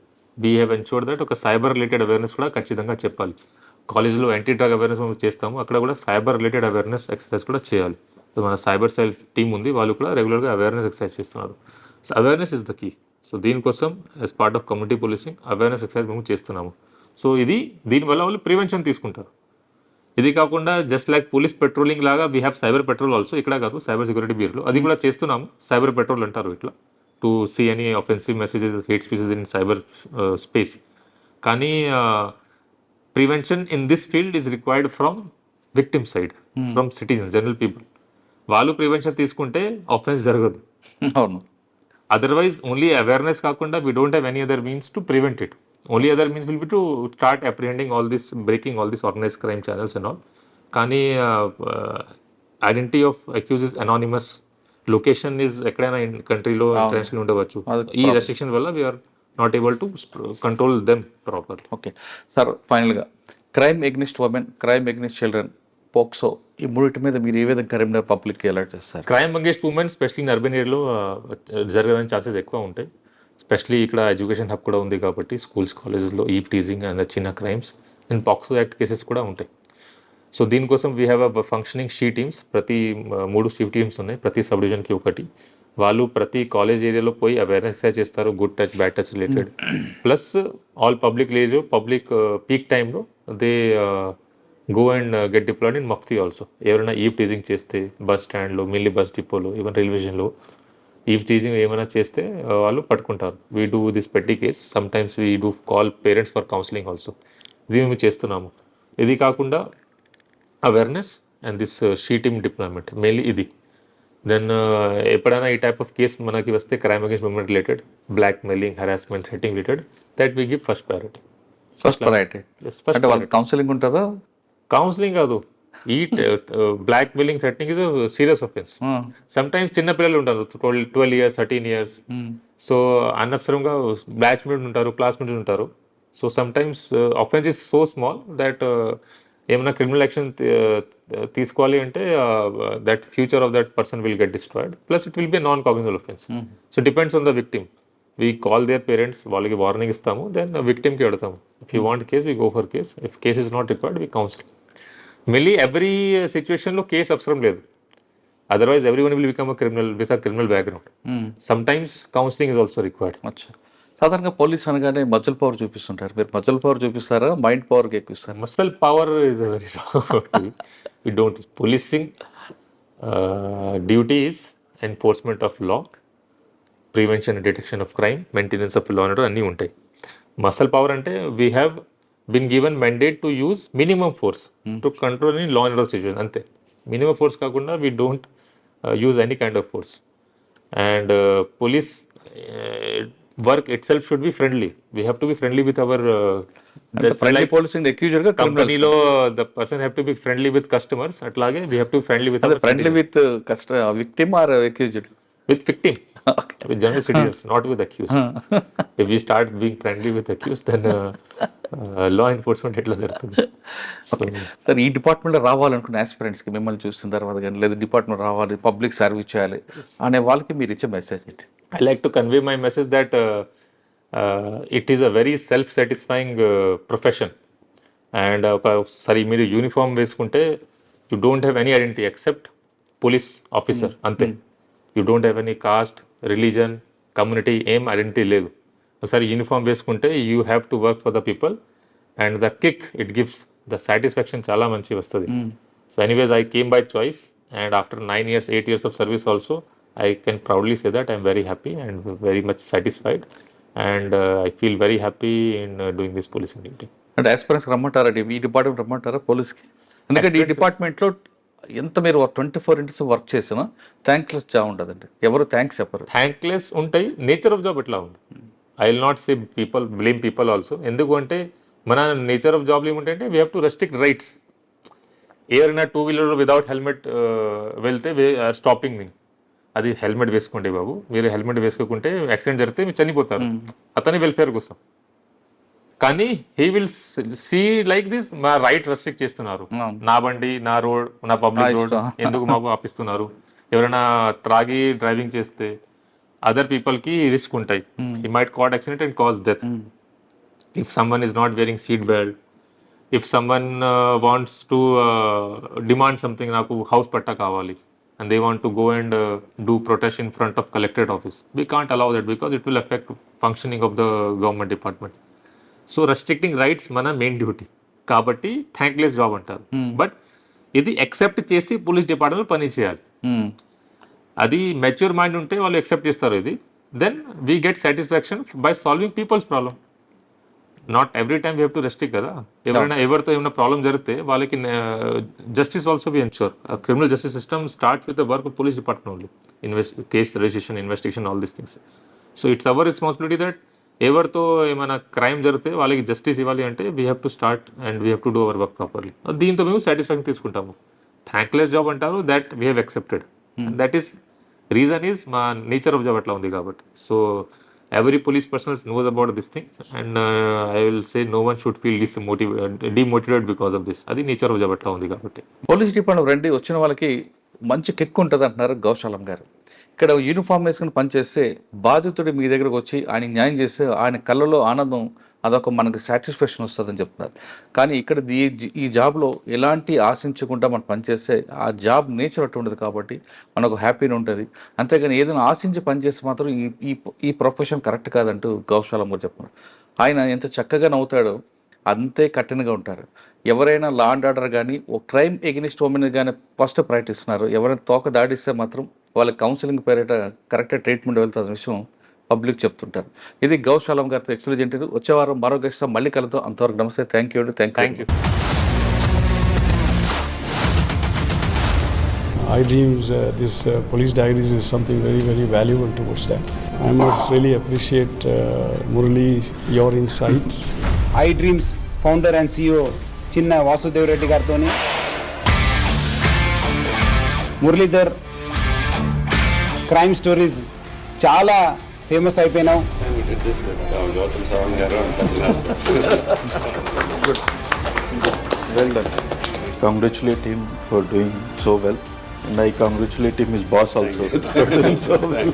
We have ensure that ఒక cyber related awareness కూడా ఖచ్చితంగా చెప్పాలి. కాలేజ్లో యాంటీ డ్రగ్ అవేర్నెస్ మనం చేస్తాము, అక్కడ కూడా సైబర్ రిలేటెడ్ అవేర్నెస్ ఎక్సర్సైజ్ కూడా చేయాలి. సో మన సైబర్ సెల్ టీమ్ ఉంది, వాళ్ళు కూడా రెగ్యులర్గా అవేర్నెస్ ఎక్సర్సైజ్ చేస్తున్నారు. So awareness is the key. So దీనికోసం as part of community policing awareness exercise మేము చేస్తున్నాము. సో దీనివల్ల వాళ్ళు ప్రివెన్షన్ తీసుకుంటారు. ఇది కాకుండా జస్ట్ లైక్ పోలీస్ పెట్రోలింగ్ లాగా we have cyber patrol also. ఇక్కడ కాదు, సైబర్ సెక్యూరిటీ బ్యూరోలో అది కూడా చేస్తున్నాము. సైబర్ పెట్రోల్ అంటారు ఇట్లా, to see any offensive messages, hate speeches in cyber space. కానీ prevention in this field is required from victim side, from citizens, general people. వాళ్ళు prevention తీసుకుంటే ఆఫెన్స్ జరగదు. అవును. అదర్వైజ్ ఓన్లీ అవేర్నెస్ కాకుండా we don't have any other means to prevent it. Only other means will be to start apprehending all this, breaking all these organized crime channels and all. కానీ identity of accuse is anonymous, location is ఎక్కడైనా కంట్రీలో international ఉండవచ్చు. ఈ restriction వల్ల we are not able to control them properly. Okay sir, ఫైనల్గా crime against women, crime against children, POCSO, ఈ మూడింటి మీద మీరు ఏ విధంగా కరీంనగర్ పబ్లిక్కి అలర్ట్ చేస్తారు? Crime against women specially in urban ఏరియాలో జరగడానికి ఛాన్సెస్ ఎక్కువ ఉంటాయి. స్పెషలీ ఇక్కడ ఎడ్యుకేషన్ హబ్ కూడా ఉంది కాబట్టి స్కూల్స్, కాలేజెస్లో ఈవ్ టీజింగ్ అండ్ చిన్న crimes and POCSO act cases కూడా ఉంటాయి. సో దీనికోసం we have a functioning she teams. ప్రతి 3 షీ టీమ్స్ ఉన్నాయి, ప్రతి సబ్ డివిజన్కి ఒకటి. వాళ్ళు ప్రతి కాలేజ్ ఏరియాలో పోయి అవేర్నెస్ ఎక్సర్సైజ్ చేస్తారు, good touch, bad touch related. Plus all public area, public peak టైంలో they go and get deployed in mufti also. ఎవరైనా ఈవ్ టీజింగ్ చేస్తే బస్ స్టాండ్లో, మిల్లీ బస్ డిపోలో, ఈవెన్ రైల్వే స్టేషన్లో ఈవ్ టీజింగ్ ఏమైనా చేస్తే వాళ్ళు పట్టుకుంటారు. వీ డూ దిస్ పెట్టి case. Sometimes we do call parents for counselling also. ఇది మేము చేస్తున్నాము. ఇది కాకుండా awareness and this she team deployment mainly ఇది. దెన్ ఎప్పుడైనా ఈ టైప్ ఆఫ్ కేస్ మనకి వస్తే crime against women related, blackmailing, harassment, threatening related, that we give first priority. First priority అంటే వాళ్ళకి కౌన్సిలింగ్ ఉంటుందా? కౌన్సిలింగ్ కాదు, ఈ blackmailing, threatening is serious offence. Sometimes చిన్న పిల్లలు ఉంటారు, 12 years, 13 years. సో అనవసరంగా బ్యాచ్మేట్ ఉంటారు, క్లాస్మేట్స్ ఉంటారు. So sometimes offence is so small that ఏమైనా క్రిమినల్ యాక్షన్ తీసుకోవాలి అంటే that future of that person will get destroyed. Plus it will be non cognizable offence. So depends on the victim. We call their parents, వాళ్ళకి warning ఇస్తాము, then విక్టిమ్కి అడుగుతాము. If you want case, we go for case. If case is not required, we council. Mainly every సిచ్యువేషన్లో case అవసరం లేదు, otherwise every one will become a criminal with a criminal background. Some times counselling is also required. సాధారణంగా police అనగానే muscle power చూపిస్తుంటారు. మీరు muscle power చూపిస్తారా, mind పవర్కి ఎక్కువ? Muscle power is a very wrong. We don't. Policing duty is enforcement of law, prevention and detection of crime, maintenance of law and అన్నీ ఉంటాయి. Muscle power అంటే we have been given mandate to use minimum force to control any law and order situation. Ante minimum force kaakunda we don't use any kind of force. And police work itself should be friendly. We have to be friendly with our friendly policing accused ga company lo the person have to be friendly with customers. Atlage we have to be friendly with our friendly with victim or accused? With victim. With general citizens, not with accused. If we start being friendly with accused, then law enforcement ఎట్లా జరుగుతుంది? Sir, ఈ డిపార్ట్మెంట్లో రావాలనుకున్న ఆస్పిరెంట్స్కి మిమ్మల్ని చూసిన తర్వాత కానీ, లేదా department రావాలి, పబ్లిక్ సర్వీస్ చేయాలి అనే వాళ్ళకి మీరు ఇచ్చే మెసేజ్ ఏంటి? I like to convey my message that it is a very self-satisfying profession. And ఒకసారి మీరు యూనిఫామ్ వేసుకుంటే you don't have any identity except police officer. అంతే. You don't have any caste, religion, community, ఏం identity లేదు. ఒకసారి uniform వేసుకుంటే you have to work for the people and the kick it gives, the satisfaction చాలా మంచి వస్తుంది. So anyways I came by choice and after 9 years, 8 years of service also, I can proudly say that I'm very happy and very much satisfied and I feel very happy in doing this policing duty. అంటే ఆస్పిరెంట్స్కి రమ్మంటారా, ఈ department రమ్మంటారా పోలీస్కి? ఎందుకంటే ఈ డిపార్ట్మెంట్లో ఎంత మీరు 24 hours వర్క్ చేసినా థ్యాంక్లెస్ జాబ్ ఉంటుందండి, ఎవరు థ్యాంక్స్ చెప్పరు. థ్యాంక్లెస్ ఉంటాయి, నేచర్ ఆఫ్ జాబ్ ఎట్లా ఉంది. I will not say people blame people also. ఎందుకు అంటే మన నేచర్ ఆఫ్ జాబ్లో ఏముంటాయంటే we have to restrict rights. ఎవరైనా 2-wheeler వితౌట్ హెల్మెట్ వెళ్తే స్టాపింగ్ మీ, అది హెల్మెట్ వేసుకోండి బాబు, మీరు హెల్మెట్ వేసుకోకుంటే యాక్సిడెంట్ జరిగితే మీరు చనిపోతారు, అతని వెల్ఫేర్ కోసం. కానీ he will see like this, మా రైట్ రెస్ట్రిక్ట్ చేస్తున్నారు, నా బండి, నా రోడ్, నా పబ్లిక్ రోడ్ ఎందుకు మాకు ఆపిస్తున్నారు. ఎవరైనా త్రాగి డ్రైవింగ్ చేస్తే అదర్ పీపుల్ కి రిస్క్ ఉంటాయి. He might caught accident and cause death. If someone is not wearing seat belt, if someone wants to demand something, నాకు హౌస్ పట్టా కావాలి, and they want to go and do protest in front of collectorate office, we can't allow that because it will affect functioning of the government department. So restricting rights మన main duty కాబట్టి thankless job అంటారు. But ఇది except చేసి police department పని చేయాలి. అది mature mind ఉంటే వాళ్ళు ఎక్సెప్ట్ చేస్తారు ఇది. Then we get satisfaction by solving people's problem. Not every time we have to restrict కదా. ఎవరితో ఏమైనా ప్రాబ్లం జరిగితే వాళ్ళకి justice also be ensure. Criminal justice system start with the work of police department only. Case registration, investigation, all these things. So it's our responsibility that ఎవరితో ఏమైనా crime జరిగితే వాళ్ళకి justice ఇవ్వాలి అంటే we have to start and we have to do our work properly. దీంతో మేము satisfaction తీసుకుంటాము. Thankless job అంటారు, that we have accepted. That is reason is మా నేచర్ ఆఫ్ జాబ్ అట్లా ఉంది కాబట్టి. So every police person knows about this thing, and I will say no one should feel demotivated because of this. అది nature of job అట్లా ఉంది కాబట్టి. Police department రండి, వచ్చిన వాళ్ళకి మంచి కిక్ ఉంటుంది అంటున్నారు గౌస్ ఆలం గారు. ఇక్కడ యూనిఫామ్ వేసుకుని పనిచేస్తే బాధితుడు మీ దగ్గరకు వచ్చి ఆయన న్యాయం చేస్తే ఆయన కళ్ళలో ఆనందం, అదొక మనకు సాటిస్ఫాక్షన్ వస్తుందని చెప్తున్నారు. కానీ ఇక్కడ ఈ జాబ్లో ఎలాంటి ఆశించకుండా మనం పనిచేస్తే ఆ జాబ్ నేచర్ అట్టు ఉండదు కాబట్టి మనకు హ్యాపీగా ఉంటుంది. అంతేగాని ఏదైనా ఆశించి పనిచేస్తే మాత్రం ఈ ప్రొఫెషన్ కరెక్ట్ కాదంటూ గౌశాలం గారు చెప్తున్నారు. ఆయన ఎంత చక్కగా నవ్వుతాడో అంతే కఠినంగా ఉంటారు. ఎవరైనా లా అండ్ ఆర్డర్ కానీ ఒక క్రైమ్ ఎగెనిస్ట్ ఉమెన్ కానీ ఫస్ట్ ప్రకటిస్తున్నారు. ఎవరైనా తోక దాడిస్తే మాత్రం వాళ్ళకి కౌన్సిలింగ్ పేరిట కరెక్ట్ ట్రీట్మెంట్ వెళ్తున్న విషయం పబ్లిక్ చెప్తుంటారు. ఇది గౌస్ ఆలం గారితో ఎక్స్క్లూజివ్ ఇంటర్వ్యూ. వచ్చే వారం మరో గెస్ట్ మళ్ళీ కలుద్దాం. అంతవరకు నమస్తే. Thank you. I dreams, this police diaries is something very, very valuable towards that. I must really appreciate Murali, your insights. I dreams founder and CEO చిన్న వాసుదేవ్ రెడ్డి గారితో మురళీధర్ క్రైమ్ స్టోరీస్ చాలా famous అయిపోయినావు. Well done. Congratulate him for doing so well, and I congratulate him, his boss also for doing so well.